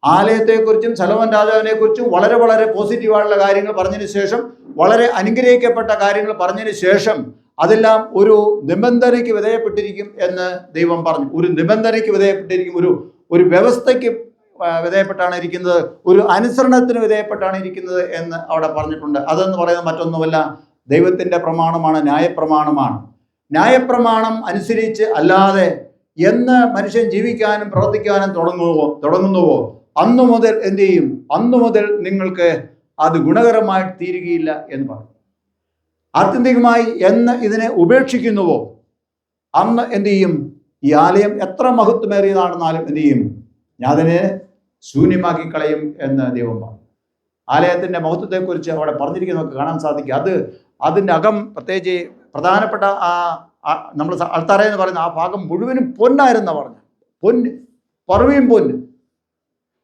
ആലയത്തെക്കുറിച്ചും ശലോമോൻ രാജാവിനെക്കുറിച്ചും വളരെ വളരെ പോസിറ്റീവായിട്ടുള്ള കാര്യങ്ങൾ പറഞ്ഞതിന് ശേഷം, വളരെ അനുഗ്രഹിക്കപ്പെട്ട കാര്യങ്ങൾ പറഞ്ഞതിന് ശേഷം അതെല്ലാം ഒരു നിബന്ധനയ്ക്ക് വിധേയപ്പെട്ടിരിക്കും എന്ന് ദൈവം പറഞ്ഞു. ഒരു നിബന്ധനയ്ക്ക് വിധേയപ്പെട്ടിരിക്കും, ഒരു വ്യവസ്ഥയ്ക്ക് വിധേയപ്പെട്ടാണ് ഇരിക്കുന്നത്, ഒരു അനുസരണത്തിന് വിധേയപ്പെട്ടാണ് ഇരിക്കുന്നത് എന്ന് അവിടെ പറഞ്ഞിട്ടുണ്ട്. അതെന്ന് പറയുന്നത് മറ്റൊന്നുമല്ല, ദൈവത്തിൻ്റെ പ്രമാണമാണ്, ന്യായപ്രമാണമാണ്. ന്യായപ്രമാണം അനുസരിച്ച് അല്ലാതെ എന്ന് മനുഷ്യൻ ജീവിക്കാനും പ്രവർത്തിക്കാനും തുടങ്ങുന്നുവോ അന്നു മുതൽ എന്ത് ചെയ്യും? അന്നു മുതൽ നിങ്ങൾക്ക് അത് ഗുണകരമായിട്ട് തീരുകയില്ല എന്ന് പറഞ്ഞു. ആത്യന്തികമായി എന്ന് ഇതിനെ ഉപേക്ഷിക്കുന്നുവോ അന്ന് എന്ത് ചെയ്യും? ഈ ആലയം എത്ര മഹത്വമേറിയതാണെന്നാലും എന്ത് ചെയ്യും? ഞാൻ അതിനെ ശൂന്യമാക്കി കളയും എന്ന് ദൈവം പറഞ്ഞു. ആലയത്തിൻ്റെ മഹത്വത്തെക്കുറിച്ച് അവിടെ പറഞ്ഞിരിക്കുന്നതൊക്കെ കാണാൻ സാധിക്കും. അതിൻ്റെ അകം, പ്രത്യേകിച്ച് പ്രധാനപ്പെട്ട നമ്മൾ അൾത്താര എന്ന് പറയുന്ന ആ ഭാഗം മുഴുവനും പൊന്നായിരുന്ന പറഞ്ഞു. പൊന്ന്, പറവിയും പൊന്ന്,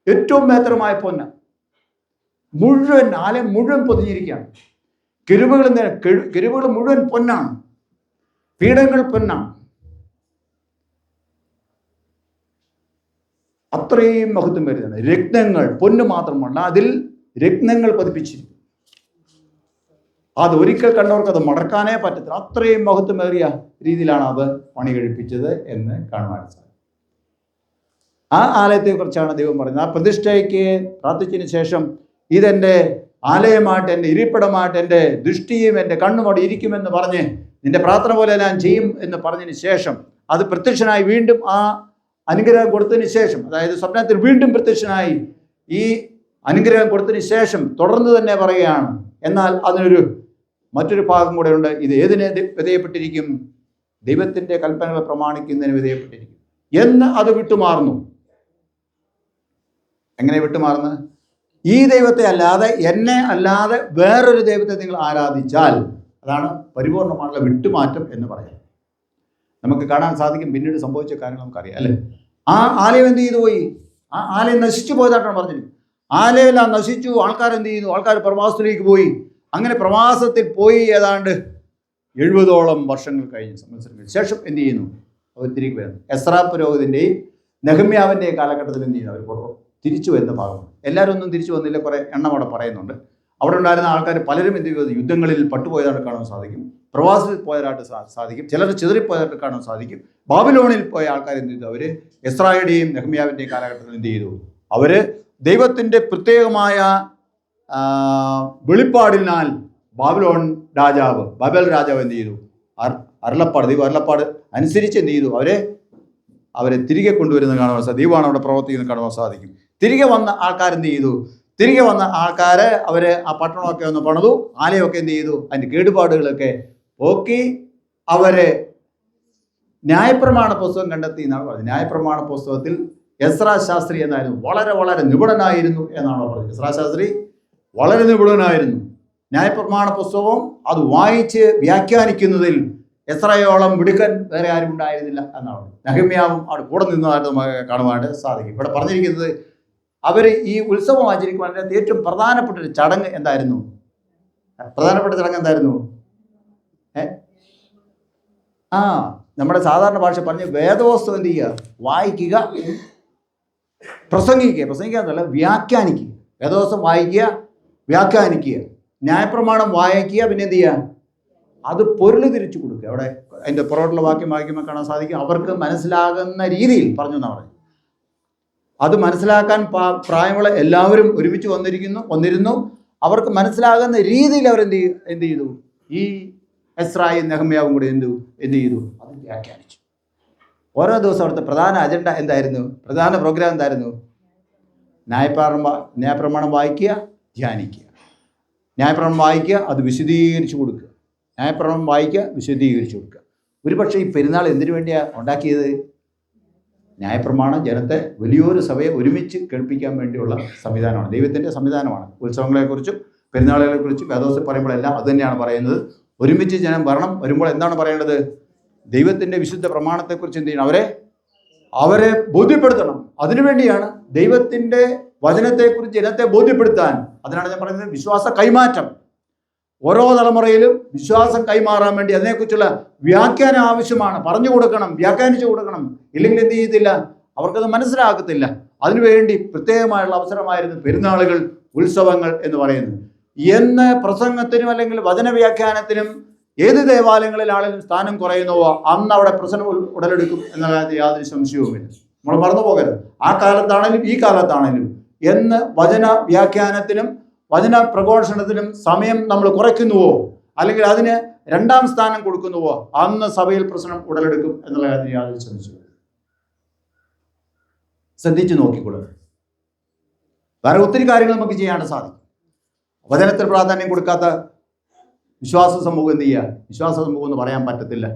ഏറ്റവും മേത്തരമായ പൊന്ന് മുഴുവൻ, ആലയം മുഴുവൻ പൊതിഞ്ഞിരിക്കുകയാണ്. കിരുവുകൾ മുഴുവൻ പൊന്നാണ്, പീഠങ്ങൾ പൊന്നാണ്. അത്രയും മഹത്വം വരുന്നത്. രത്നങ്ങൾ, പൊന്ന് മാത്രമല്ല, അതിൽ രത്നങ്ങൾ പതിപ്പിച്ചിരിക്കും. അത് ഒരിക്കൽ കണ്ടവർക്ക് അത് മടക്കാനേ പറ്റത്തില്ല. അത്രയും മഹത്വമേറിയ രീതിയിലാണ് അത് പണി കഴിപ്പിച്ചത് എന്ന് കാണുവാൻ സാധിക്കും. ആ ആലയത്തെക്കുറിച്ചാണ് ദൈവം പറയുന്നത്. ആ പ്രതിഷ്ഠയ്ക്ക് പ്രാർത്ഥിച്ചതിന് ശേഷം ഇതെൻ്റെ ആലയമായിട്ട്, എൻ്റെ ഇരിപ്പിടമായിട്ട്, എൻ്റെ ദൃഷ്ടിയും എൻ്റെ കണ്ണും അവിടെ ഇരിക്കുമെന്ന് പറഞ്ഞ് നിന്റെ പ്രാർത്ഥന പോലെ ഞാൻ ചെയ്യും എന്ന് പറഞ്ഞതിന് ശേഷം അത് പ്രത്യക്ഷനായി വീണ്ടും ആ അനുഗ്രഹം കൊടുത്തതിന് ശേഷം, അതായത് സ്വപ്നത്തിൽ വീണ്ടും പ്രത്യക്ഷനായി ഈ അനുഗ്രഹം കൊടുത്തതിന് ശേഷം തുടർന്ന് തന്നെ പറയുകയാണ്, എന്നാൽ അതിനൊരു മറ്റൊരു ഭാഗം കൂടെ ഉണ്ട്. ഇത് ഏതിനെ വിധേയപ്പെട്ടിരിക്കും? ദൈവത്തിൻ്റെ കൽപ്പനകൾ പ്രമാണിക്കുന്നതിന് വിധേയപ്പെട്ടിരിക്കും എന്ന് അത് വിട്ടുമാറുന്നു. എങ്ങനെ വിട്ടുമാറുന്നു? ഈ ദൈവത്തെ അല്ലാതെ, എന്നെ അല്ലാതെ വേറൊരു ദൈവത്തെ നിങ്ങൾ ആരാധിച്ചാൽ, അതാണ് പരിപൂർണമായുള്ള വിട്ടുമാറ്റം എന്ന് പറയാം. നമുക്ക് കാണാൻ സാധിക്കും. പിന്നീട് സംഭവിച്ച കാര്യങ്ങൾ നമുക്കറിയാം, അല്ലേ? ആ ആലയം എന്ത് ചെയ്തു പോയി? ആ ആലയം നശിച്ചു പോയതായിട്ടാണ് പറഞ്ഞത്. ആലയെല്ലാം നശിച്ചു. ആൾക്കാർ എന്ത് ചെയ്യുന്നു? ആൾക്കാർ പ്രവാസത്തിലേക്ക് പോയി. അങ്ങനെ പ്രവാസത്തിൽ പോയി ഏതാണ്ട് 70ഓളം വർഷങ്ങൾ കഴിഞ്ഞ് സംവത്സരങ്ങൾക്ക് ശേഷം എന്ത് ചെയ്യുന്നു? അവർ തിരികെ വരുന്നു. എസ്രാ പുരോഹിതൻ്റെയും നെഹമ്യാവിൻ്റെയും കാലഘട്ടത്തിൽ എന്ത് ചെയ്യുന്നു? അവർ തിരിച്ചു വരുന്ന ഭാഗമാണ്. എല്ലാവരും ഒന്നും തിരിച്ചു വന്നില്ല, കുറേ എണ്ണം അവിടെ പറയുന്നുണ്ട്. അവിടെ ഉണ്ടായിരുന്ന ആൾക്കാർ പലരും എന്ത് ചെയ്തു? യുദ്ധങ്ങളിൽ പട്ടുപോയതായിട്ട് കാണാൻ സാധിക്കും, പ്രവാസത്തിൽ പോയതായിട്ട് സാധിക്കും, ചിലർ ചിതറിപ്പോയതായിട്ട് കാണാൻ സാധിക്കും. ബാബിലോണിൽ പോയ ആൾക്കാർ എന്ത് ചെയ്തു? അവർ എസ്രായുടെയും നെഹമ്യാവിൻ്റെയും കാലഘട്ടത്തിൽ എന്ത് ചെയ്തു? അവർ ദൈവത്തിൻ്റെ പ്രത്യേകമായ വെളിപ്പാടിനാൽ ബാബിൽ രാജാവ് എന്ത് ചെയ്തു? അരുളപ്പാട് അനുസരിച്ച് എന്ത് ചെയ്തു? അവരെ തിരികെ കൊണ്ടുവരുന്നത് കാണുവാൻ സാധിക്കും. ദൈവമാണ് അവിടെ പ്രവർത്തിക്കുന്നത് കാണുവാൻ സാധിക്കും. തിരികെ വന്ന ആൾക്കാരെന്ത് ചെയ്തു? തിരികെ വന്ന ആൾക്കാർ അവർ ആ പട്ടണമൊക്കെ ഒന്ന് പണിതു, ആലയമൊക്കെ എന്ത് ചെയ്തു? അതിൻ്റെ കേടുപാടുകളൊക്കെ പോക്കി അവരെ ന്യായപ്രമാണ പുസ്തകം കണ്ടെത്തി എന്നാണ് പറഞ്ഞത്. ന്യായപ്രമാണ പുസ്തകത്തിൽ എസ്രാ ശാസ്ത്രി എന്നായിരുന്നു, വളരെ വളരെ നിപുണനായിരുന്നു എന്നാണ് പറഞ്ഞത്. എസ്രാ ശാസ്ത്രി വളരെ നിപുണനായിരുന്നു. ന്യായപ്രമാണ പുസ്തകവും അത് വായിച്ച് വ്യാഖ്യാനിക്കുന്നതിൽ എസ്രായോളം മിടുക്കൻ വേറെ ആരും ഉണ്ടായിരുന്നില്ല എന്നാണ്. നെഹമ്യാവും അവിടെ കൂടെ നിന്നതായിട്ട് നമുക്ക് കാണുവാനായിട്ട് സാധിക്കും. ഇവിടെ പറഞ്ഞിരിക്കുന്നത് അവർ ഈ ഉത്സവം ആചരിക്കുവാനായിട്ട് ഏറ്റവും പ്രധാനപ്പെട്ടൊരു ചടങ്ങ് എന്തായിരുന്നു? പ്രധാനപ്പെട്ട ചടങ്ങ് എന്തായിരുന്നു? നമ്മുടെ സാധാരണ ഭാഷ പറഞ്ഞ് വേദവസ്തു എന്ത് ചെയ്യുക? വായിക്കുക, പ്രസംഗിക്കുക എന്നല്ല, വ്യാഖ്യാനിക്കുക. വേദവസ്തം വായിക്കുക, വ്യാഖ്യാനിക്കുക. ന്യായപ്രമാണം വായിക്കുക, പിന്നെ എന്ത് ചെയ്യുക? അത് പൊരുൾ തിരിച്ചു കൊടുക്കുക. അവിടെ അതിൻ്റെ പുറകോട്ടുള്ള വാക്യം വായിക്കുമ്പോൾ കാണാൻ സാധിക്കും. അവർക്ക് മനസ്സിലാകുന്ന രീതിയിൽ പറഞ്ഞു എന്നാണ് പറയുന്നത്. അത് മനസ്സിലാക്കാൻ പ്രായമുള്ള എല്ലാവരും ഒരുമിച്ച് വന്നിരുന്നു. അവർക്ക് മനസ്സിലാകുന്ന രീതിയിൽ അവർ എന്ത് ചെയ്തു? ഈ എസ്രായും നെഹമ്യാവും കൂടി എന്ത് ചെയ്തു? അത് വ്യാഖ്യാനിച്ചു. ഓരോ ദിവസം അവിടുത്തെ പ്രധാന അജണ്ട എന്തായിരുന്നു? പ്രധാന പ്രോഗ്രാം എന്തായിരുന്നു? ന്യായപ്രമാണം വായിക്കുക, ധ്യാനിക്കുക. ന്യായപ്രമാണം വായിക്കുക, അത് വിശദീകരിച്ചു കൊടുക്കുക. ന്യായപ്രമാണം വായിക്കുക, വിശദീകരിച്ചു കൊടുക്കുക. ഒരുപക്ഷെ ഈ പെരുന്നാൾ എന്തിനു വേണ്ടിയാണ് ഉണ്ടാക്കിയത്? ന്യായപ്രമാണം ജനത്തെ വലിയൊരു സഭയെ ഒരുമിച്ച് കേൾപ്പിക്കാൻ വേണ്ടിയുള്ള സംവിധാനമാണ്, ദൈവത്തിൻ്റെ സംവിധാനമാണ്. ഉത്സവങ്ങളെക്കുറിച്ചും പെരുന്നാളുകളെക്കുറിച്ചും വേദോസത്തിൽ പറയുമ്പോഴെല്ലാം അത് തന്നെയാണ് പറയുന്നത്. ഒരുമിച്ച് ജനം വരണം. വരുമ്പോൾ എന്താണ് പറയേണ്ടത്? ദൈവത്തിൻ്റെ വിശുദ്ധ പ്രമാണത്തെക്കുറിച്ച് എന്ത് ചെയ്യണം? അവരെ ബോധ്യപ്പെടുത്തണം. അതിനുവേണ്ടിയാണ് ദൈവത്തിൻ്റെ വചനത്തെക്കുറിച്ച് ജനത്തെ ബോധ്യപ്പെടുത്താൻ. അതിനാണ് ഞാൻ പറയുന്നത് വിശ്വാസ കൈമാറ്റം. ഓരോ തലമുറയിലും വിശ്വാസം കൈമാറാൻ വേണ്ടി അതിനെക്കുറിച്ചുള്ള വ്യാഖ്യാനം ആവശ്യമാണ്. പറഞ്ഞു കൊടുക്കണം, വ്യാഖ്യാനിച്ചു കൊടുക്കണം. ഇല്ലെങ്കിൽ എന്ത് ചെയ്യത്തില്ല? അവർക്കത് മനസ്സിലാകത്തില്ല. അതിനുവേണ്ടി പ്രത്യേകമായുള്ള അവസരമായിരുന്നു പെരുന്നാളുകൾ, ഉത്സവങ്ങൾ എന്ന് പറയുന്നത്. എന്ന് പ്രസംഗത്തിനും അല്ലെങ്കിൽ വചന വ്യാഖ്യാനത്തിനും ഏത് ദേവാലയങ്ങളിലാണെങ്കിലും സ്ഥാനം കുറയുന്നുവോ അന്ന് അവിടെ പ്രശ്നം ഉടലെടുക്കും എന്ന കാര്യത്തിൽ യാതൊരു സംശയവുമില്ല. നമ്മൾ മറന്നു പോകരുത്. ആ കാലത്താണേലും ഈ കാലത്താണേലും എന്ന് വചന വ്യാഖ്യാനത്തിനും വചന പ്രഘോഷണത്തിനും സമയം നമ്മൾ കുറയ്ക്കുന്നുവോ അല്ലെങ്കിൽ അതിന് രണ്ടാം സ്ഥാനം കൊടുക്കുന്നുവോ അന്ന് സഭയിൽ പ്രശ്നം ഉടലെടുക്കും എന്നുള്ള കാര്യത്തിൽ യാതൊരു സംശയവും. ശ്രദ്ധിച്ചു നോക്കിക്കൊള്ളുക. വേറെ ഒത്തിരി കാര്യങ്ങൾ നമുക്ക് ചെയ്യാൻ സാധിക്കും. വചനത്തിൽ പ്രാധാന്യം കൊടുക്കാത്ത വിശ്വാസ സമൂഹം എന്ത് ചെയ്യുക? വിശ്വാസ സമൂഹം എന്ന് പറയാൻ പറ്റത്തില്ല.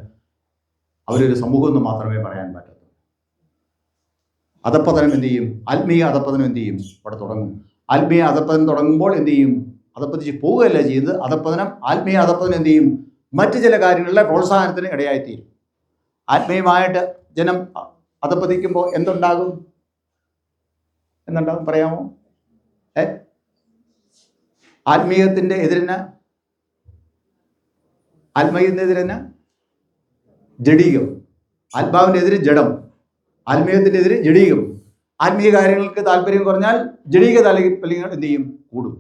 അവരൊരു സമൂഹം എന്ന് മാത്രമേ പറയാൻ പറ്റത്തുള്ളൂ. അധപ്പതനം എന്ത് ചെയ്യും? ആത്മീയ അധപ്പതനം എന്ത് ചെയ്യും? അവിടെ തുടങ്ങും. ആത്മീയ അധപ്പതനം തുടങ്ങുമ്പോൾ എന്ത് ചെയ്യും? അധപ്പതിച്ച് പോവുകയല്ല ചെയ്ത് അധപ്പതനം, ആത്മീയ അധപ്പതനം എന്ത് ചെയ്യും? മറ്റു ചില കാര്യങ്ങളിലെ പ്രോത്സാഹനത്തിന് ഇടയായിത്തീരും. ആത്മീയമായിട്ട് ജനം അധപ്പതിക്കുമ്പോൾ എന്തുണ്ടാകും? പറയാമോ? ആത്മീയത്തിൻ്റെ എതിരെന്ന ആത്മീയത്തിനെതിരെന്ന ജഡീകം. ആത്മാവിൻ്റെ എതിര് ജഡം, ആത്മീയത്തിൻ്റെ എതിര് ജഡീകം. ആത്മീയ കാര്യങ്ങൾക്ക് താല്പര്യം കുറഞ്ഞാൽ ജഡീക താല്പര്യങ്ങൾ എന്ത് ചെയ്യും? കൂടും.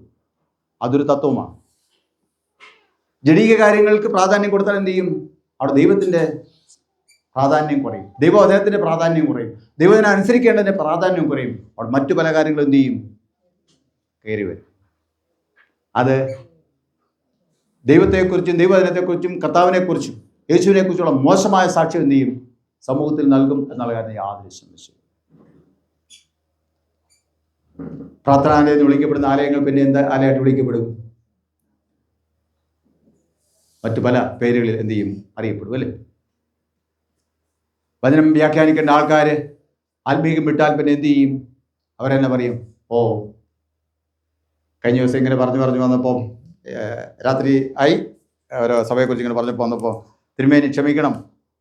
അതൊരു തത്വമാണ്. ജഡീക കാര്യങ്ങൾക്ക് പ്രാധാന്യം കൊടുത്താൽ എന്ത് ചെയ്യും? അവിടെ ദൈവത്തിൻ്റെ പ്രാധാന്യം കുറയും, ദൈവവചനത്തിൻ്റെ പ്രാധാന്യം കുറയും, ദൈവത്തിനെ അനുസരിക്കേണ്ടതിൻ്റെ പ്രാധാന്യം കുറയും. അവിടെ മറ്റു പല കാര്യങ്ങളും എന്ത് ചെയ്യും? കയറി വരും. അത് ദൈവത്തെക്കുറിച്ചും ദൈവവചനത്തെക്കുറിച്ചും കർത്താവിനെക്കുറിച്ചും യേശുവിനെക്കുറിച്ചുള്ള മോശമായ സാക്ഷ്യം എന്ത് ചെയ്യും? സമൂഹത്തിൽ നൽകും എന്നുള്ള കാര്യം യാതൊരു സംശയവും. പ്രാർത്ഥനാലയം എന്ന് വിളിക്കപ്പെടുന്ന ആലയങ്ങൾ പിന്നെ എന്താ ആലയമായിട്ട് വിളിക്കപ്പെടും? മറ്റു പല പേരുകളിൽ എന്ത് ചെയ്യും? അറിയപ്പെടും അല്ലേ? വചനം വ്യാഖ്യാനിക്കേണ്ട ആൾക്കാർ ആത്മീകം വിട്ടാൽ പിന്നെ എന്ത് ചെയ്യും? അവരെന്നെ പറയും, ഓ കഴിഞ്ഞ ദിവസം ഇങ്ങനെ പറഞ്ഞു വന്നപ്പോൾ രാത്രി ആയി ഓരോ സഭയെക്കുറിച്ച് ഇങ്ങനെ പറഞ്ഞപ്പോൾ വന്നപ്പോൾ തിരുമേനി ക്ഷമിക്കണം,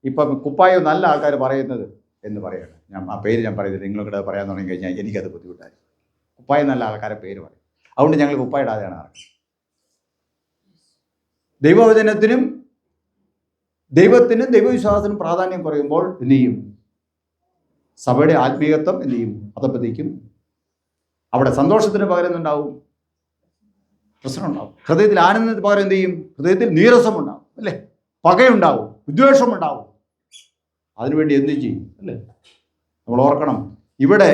ഇപ്പം കുപ്പായോ നല്ല ആൾക്കാർ പറയുന്നത് എന്ന് പറയണം. ആ പേര് ഞാൻ പറയുന്നില്ല, നിങ്ങളൊക്കെ പറയാൻ തുടങ്ങി കഴിഞ്ഞാൽ എനിക്കത് ബുദ്ധിമുട്ടായി. കുപ്പായം നല്ല ആൾക്കാരെ പേര് പറയും. അതുകൊണ്ട് ഞങ്ങൾ കുപ്പായിടാതെയാണ് നടക്കുന്നത്. ദൈവവചനത്തിനും ദൈവവിശ്വാസത്തിനും പ്രാധാന്യം കുറയുമ്പോൾ എന്ത് ചെയ്യും? സഭയുടെ ആത്മീയത്വം എന്ത് ചെയ്യും? അതപ്പത്തേക്കും അവിടെ സന്തോഷത്തിന് പകരം ഉണ്ടാവും, പ്രശ്നമുണ്ടാവും. ഹൃദയത്തിൽ ആനന്ദത്തിന് പകരം എന്ത് ചെയ്യും? ഹൃദയത്തിൽ നീരസമുണ്ടാവും അല്ലേ? പകയുണ്ടാവും, വിദ്വേഷമുണ്ടാവും. അതിനുവേണ്ടി എന്ത് ചെയ്യും അല്ലേ? നമ്മൾ ഓർക്കണം, ഇവിടെ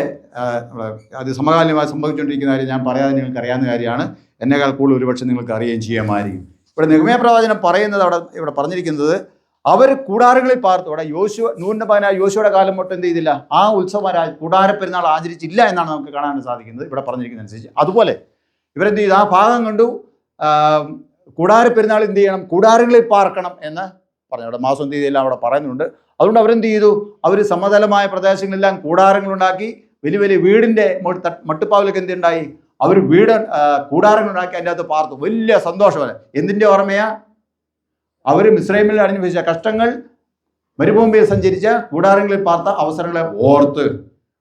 അത് സമകാലീനമായി സംഭവിച്ചുകൊണ്ടിരിക്കുന്ന കാര്യം ഞാൻ പറയാതെ നിങ്ങൾക്ക് അറിയാവുന്ന കാര്യമാണ്. എന്നേക്കാൾ കൂടുതൽ ഒരുപക്ഷെ നിങ്ങൾക്ക് അറിയുകയും ചെയ്യാമായിരിക്കും. ഇവിടെ നെഹെമ്യാ പ്രവാചകൻ പറയുന്നത് ഇവിടെ പറഞ്ഞിരിക്കുന്നത് അവർ കൂടാരങ്ങളിൽ പാർത്തു. അവിടെ നൂനിന്റെ മകനായ യോശുവയുടെ കാലം തൊട്ട് എന്ത് ചെയ്തില്ല? ആ ഉത്സവം കൂടാര പെരുന്നാൾ ആചരിച്ചില്ല എന്നാണ് നമുക്ക് കാണാൻ സാധിക്കുന്നത് ഇവിടെ പറഞ്ഞിരിക്കുന്ന അനുസരിച്ച്. അതുപോലെ ഇവരെന്ത് ചെയ്തു? ആ ഭാഗം കണ്ടു കൂടാര പെരുന്നാൾ എന്ത് ചെയ്യണം? കൂടാരങ്ങളിൽ പാർക്കണം എന്ന് പറഞ്ഞു. അവിടെ മാസം തീയതിയെല്ലാം അവിടെ പറയുന്നുണ്ട്. അതുകൊണ്ട് അവരെന്ത് ചെയ്തു? അവർ സമതലമായ പ്രദേശങ്ങളെല്ലാം കൂടാരങ്ങളുണ്ടാക്കി, വലിയ വലിയ വീടിൻ്റെ മട്ടുപ്പാവിലൊക്കെ എന്തുണ്ടായി? അവർ കൂടാരങ്ങളുണ്ടാക്കി അതിൻ്റെ അകത്ത് പാർത്തു. വലിയ സന്തോഷമല്ല. എന്തിൻ്റെ ഓർമ്മയാ? അവർ മിസ്രൈമിൽ അനുഭവിച്ച കഷ്ടങ്ങൾ, മരുഭൂമിയിൽ സഞ്ചരിച്ച കൂടാരങ്ങളിൽ പാർത്ത അവസരങ്ങളെ ഓർത്ത്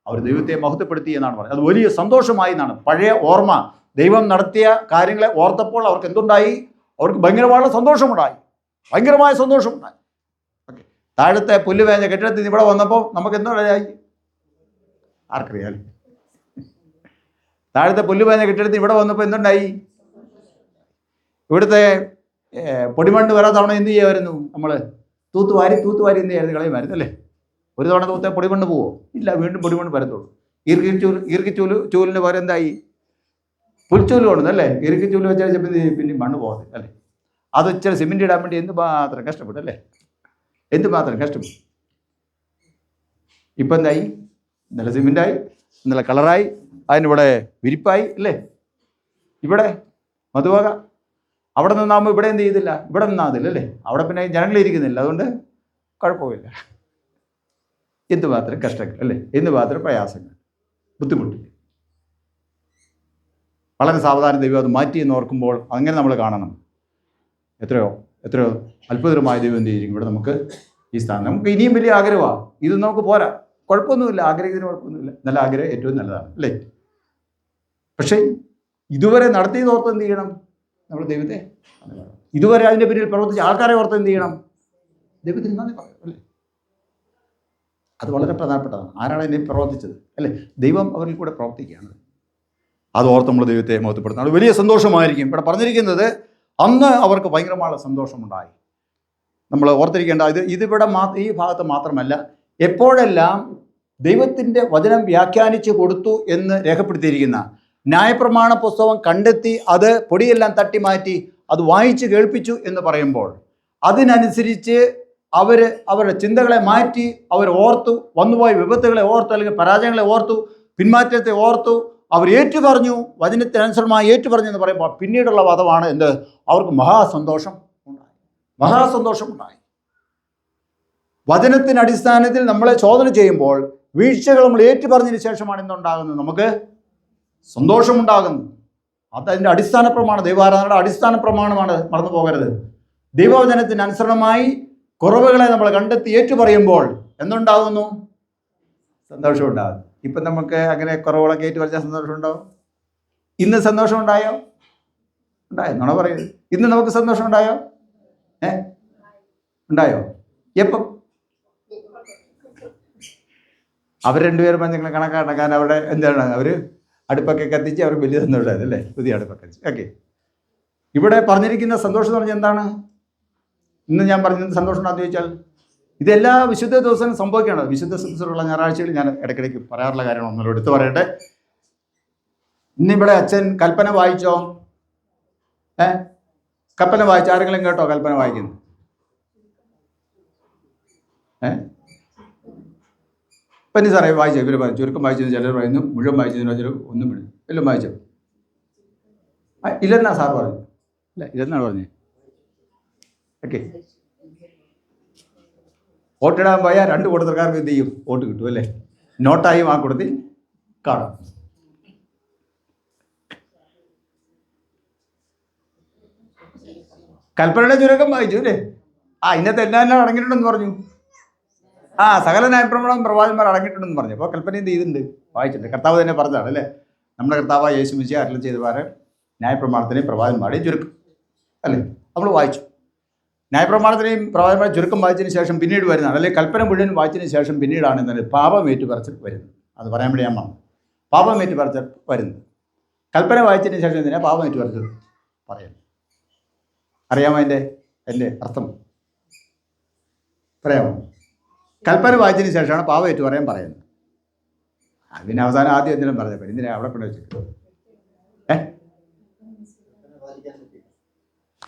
അവർ ദൈവത്തെ മഹത്വപ്പെടുത്തി എന്നാണ് പറയുന്നത്. അത് വലിയ സന്തോഷമായി എന്നാണ്. പഴയ ഓർമ്മ, ദൈവം നടത്തിയ കാര്യങ്ങളെ ഓർത്തപ്പോൾ അവർക്ക് എന്തുണ്ടായി? അവർക്ക് ഭയങ്കരമായ സന്തോഷമുണ്ടായി. ഓക്കെ, താഴത്തെ പുല്ല് വേഞ്ഞ കെട്ടിടത്തിൽ ഇവിടെ വന്നപ്പോൾ നമുക്ക് എന്തുണ്ടായി? ആർക്കറിയാം? താഴത്തെ പുല്ല് വേഞ്ഞ കെട്ടിടത്തിൽ ഇവിടെ വന്നപ്പോൾ എന്തുണ്ടായി? ഇവിടുത്തെ പൊടിമണ്ണ് വേറെ തവണ എന്ത് ചെയ്യുമായിരുന്നു? നമ്മൾ തൂത്തുവാരി എന്ത് ചെയ്യായിരുന്നു? കളയുമായിരുന്നു അല്ലേ? ഒരു തവണ തൂത്ത പൊടിമണ്ണ് പോവോ? ഇല്ല, വീണ്ടും പൊടിമണ്ണ് വരത്തുള്ളൂ. ഈർക്കിച്ചൂലിന് പകരം എന്തായി? പുൽച്ചൂല് കൊണ്ടുവന്നല്ലേ? ഈർക്കിച്ചൂല് വെച്ചാൽ പിന്നെ മണ്ണ് പോകത്തില്ല അല്ലേ? അത് ഇച്ചിരി സിമെൻറ്റ് ഇടാൻ വേണ്ടി എന്തുമാത്രം കഷ്ടപ്പെട്ടു അല്ലേ? എന്തുമാത്രം കഷ്ടപ്പെട്ടു. ഇപ്പം എന്തായി? ഇന്നലെ സിമെൻറ്റായി, ഇന്നലെ കളറായി, അതിനിവിടെ വിരിപ്പായി അല്ലേ? ഇവിടെ മധുവക. അവിടെ നിന്നാകുമ്പോൾ ഇവിടെ എന്ത് ചെയ്തില്ല? ഇവിടെ നിന്നാതില്ല അല്ലേ? അവിടെ പിന്നെ ജനങ്ങളിരിക്കുന്നില്ല, അതുകൊണ്ട് കുഴപ്പമില്ല. എന്തുമാത്രം കഷ്ടങ്ങൾ അല്ലേ, എന്തുമാത്രം പ്രയാസങ്ങൾ, ബുദ്ധിമുട്ട്. വളരെ സാവധാനം ദൈവം അത് മാറ്റി എന്ന് ഓർക്കുമ്പോൾ അങ്ങനെ നമ്മൾ കാണണം. എത്രയോ അത്ഭുതകരമായ ദൈവം എന്ത് ചെയ്യും ഇവിടെ നമുക്ക് ഈ സ്ഥാനം. നമുക്ക് ഇനിയും വലിയ ആഗ്രഹമാണ്, ഇത് നമുക്ക് പോരാ, കുഴപ്പമൊന്നുമില്ല, ആഗ്രഹിക്കുന്നതിന് കുഴപ്പമൊന്നുമില്ല, നല്ല ആഗ്രഹം ഏറ്റവും നല്ലതാണ് അല്ലേ. പക്ഷേ ഇതുവരെ നടത്തിയത് ഓർത്ത് എന്ത് ചെയ്യണം? നമ്മൾ ദൈവത്തെ ഇതുവരെ അതിൻ്റെ പിന്നിൽ പ്രവർത്തിച്ച ആൾക്കാരെ ഓർത്ത് എന്ത് ചെയ്യണം? ദൈവത്തിന് നന്ദി പറയും അല്ലേ. അത് വളരെ പ്രധാനപ്പെട്ടതാണ്. ആരാണ് എന്നെ പ്രവർത്തിച്ചത് അല്ലേ? ദൈവം അവരിൽ കൂടെ പ്രവർത്തിക്കുകയാണ്. അത് ഓർത്ത് നമ്മൾ ദൈവത്തെ മഹത്വപ്പെടുത്തണം. അത് വലിയ സന്തോഷമായിരിക്കും. ഇവിടെ പറഞ്ഞിരിക്കുന്നത് അന്ന് അവർക്ക് ഭയങ്കരമായ സന്തോഷമുണ്ടായി. നമ്മൾ ഓർത്തിരിക്കേണ്ട ഇതിവിടെ ഈ ഭാഗത്ത് മാത്രമല്ല, എപ്പോഴെല്ലാം ദൈവത്തിൻ്റെ വചനം വ്യാഖ്യാനിച്ച് കൊടുത്തു എന്ന് രേഖപ്പെടുത്തിയിരിക്കുന്ന ന്യായപ്രമാണ പുസ്തകം കണ്ടെത്തി അത് പൊടിയെല്ലാം തട്ടി മാറ്റി അത് വായിച്ച് കേൾപ്പിച്ചു എന്ന് പറയുമ്പോൾ അതിനനുസരിച്ച് അവരുടെ ചിന്തകളെ മാറ്റി അവർ ഓർത്തു, വന്നുപോയ വിപത്തുകളെ ഓർത്തു, അല്ലെങ്കിൽ പരാജയങ്ങളെ ഓർത്തു, പിന്മാറ്റത്തെ ഓർത്തു, അവർ ഏറ്റുപറഞ്ഞു, വചനത്തിനനുസരണമായി ഏറ്റുപറഞ്ഞു എന്ന് പറയുമ്പോൾ പിന്നീടുള്ള പദമാണ് എന്ത്? അവർക്ക് മഹാസന്തോഷം ഉണ്ടായി. വചനത്തിൻ്റെ അടിസ്ഥാനത്തിൽ നമ്മളെ ചോദന ചെയ്യുമ്പോൾ വീഴ്ചകൾ നമ്മൾ ഏറ്റുപറഞ്ഞതിന് ശേഷമാണ് എന്തുണ്ടാകുന്നത്? നമുക്ക് സന്തോഷമുണ്ടാകുന്നത്. അതതിൻ്റെ അടിസ്ഥാന പ്രമാണം, ദൈവാരാധനയുടെ അടിസ്ഥാന പ്രമാണമാണ്, മറന്നു പോകരുത്. ദൈവവചനത്തിന് അനുസരണമായി കുറവുകളെ നമ്മൾ കണ്ടെത്തി ഏറ്റുപറയുമ്പോൾ എന്തുണ്ടാകുന്നു? സന്തോഷം ഉണ്ടാകും. ഇപ്പം നമുക്ക് അങ്ങനെ കുറവുകളൊക്കെ ഏറ്റുപറഞ്ഞാൽ സന്തോഷം ഉണ്ടാവും. ഇന്ന് സന്തോഷം ഉണ്ടായോ? നുണ പറയരുത്. ഇന്ന് നമുക്ക് സന്തോഷം ഉണ്ടായോ? ഉണ്ടായോ? എപ്പം? അവർ രണ്ടുപേരും നിങ്ങൾ കണക്കാണ്. കാരണം അവിടെ എന്താണ്, അവർ അടുപ്പൊക്കെ കത്തിച്ച് അവർക്ക് വലിയ സന്തോഷം ഉണ്ടായത് അല്ലേ, പുതിയ അടുപ്പൊക്കെ കത്തിച്ച്. ഓക്കെ, ഇവിടെ പറഞ്ഞിരിക്കുന്ന സന്തോഷം എന്ന് പറഞ്ഞാൽ എന്താണ്? ഇന്ന് ഞാൻ പറഞ്ഞത് സന്തോഷം ഉണ്ടാകുന്ന ചോദിച്ചാൽ ഇതെല്ലാ വിശുദ്ധ ദിവസവും സംഭവിക്കുകയാണ്. വിശുദ്ധ ദിവസമുള്ള ഞായറാഴ്ചകൾ ഞാൻ ഇടയ്ക്കിടയ്ക്ക് പറയാറുള്ള കാര്യമാണ്. ഒന്നുകൂടെ എടുത്തു പറയട്ടെ. ഇന്നിവിടെ അച്ഛൻ കൽപ്പന വായിച്ചോ? കൽപ്പന വായിച്ചോ? ആരെങ്കിലും കേട്ടോ കൽപ്പന വായിക്കുന്നു? പനി സാറേ വായിച്ചോ? ഇവർ പറഞ്ഞു ചുരുക്കം വായിച്ചത്, ചിലർ പറയുന്നു മുഴുവൻ വായിച്ചതിനോ, ചിലർ ഒന്നും വിടും. എല്ലാം വായിച്ചോ? ഇല്ലെന്നാ സാർ പറഞ്ഞു. അല്ല, ഇല്ലെന്നാണ് പറഞ്ഞത്. ഓക്കെ, വോട്ടിടാൻ പോയാൽ 2 കൂട്ടത്തിൽക്കാർക്ക് എന്ത് ചെയ്യും? വോട്ട് കിട്ടും അല്ലേ? നോട്ടായും ആ കൂട്ടത്തിൽ കാണും. കൽപ്പനയുടെ ചുരുക്കം വായിച്ചു അല്ലേ? ഇന്നത്തെ എല്ലാം അടങ്ങിയിട്ടുണ്ടെന്ന് പറഞ്ഞു. സകല ന്യായപ്രമാണം പ്രവാചകന്മാർ അടങ്ങിയിട്ടുണ്ടെന്ന് പറഞ്ഞു. അപ്പോൾ കൽപ്പന എന്ത് ചെയ്തിട്ടുണ്ട്? വായിച്ചിട്ടുണ്ട്. കർത്താവ് തന്നെ പറഞ്ഞതാണ് അല്ലേ? നമ്മുടെ കർത്താവ് യേശു മിശിഹാ അരുളി ചെയ്തവാറ് ന്യായപ്രമാണത്തിനെയും പ്രവാചകന്മാരുടെയും ചുരുക്കം അല്ലേ നമ്മൾ വായിച്ചു. ന്യായപ്രമാണത്തിനെയും പ്രവാചകന്മാരുടെ ചുരുക്കം വായിച്ചതിന് ശേഷം പിന്നീട് വരുന്നതാണ്, അല്ലെങ്കിൽ കൽപ്പന മുഴുവൻ വായിച്ചതിന് ശേഷം പിന്നീടാണ് എന്താണ് പാപമേറ്റുപറച്ചിൽ വരുന്നത്. അത് പറയാൻ വേണ്ടി ഞാൻ പറഞ്ഞു. പാപമേറ്റുപറച്ചിൽ വരുന്നത് കൽപ്പന വായിച്ചതിന് ശേഷം എന്തിനാണ് പാപമേറ്റുപറച്ചിൽ പറയുന്നത്? അറിയാമോ എൻ്റെ അർത്ഥം? പറയാമോ? കൽപ്പന വായിച്ചതിന് ശേഷമാണ് പാപമേറ്റു പറയാൻ പറയുന്നത്. അതിന് അവസാനം ആദ്യം എന്തിനും പറഞ്ഞപ്പോൾ എന്തിനാ അവിടെ കൊണ്ട് വെച്ചിട്ട്?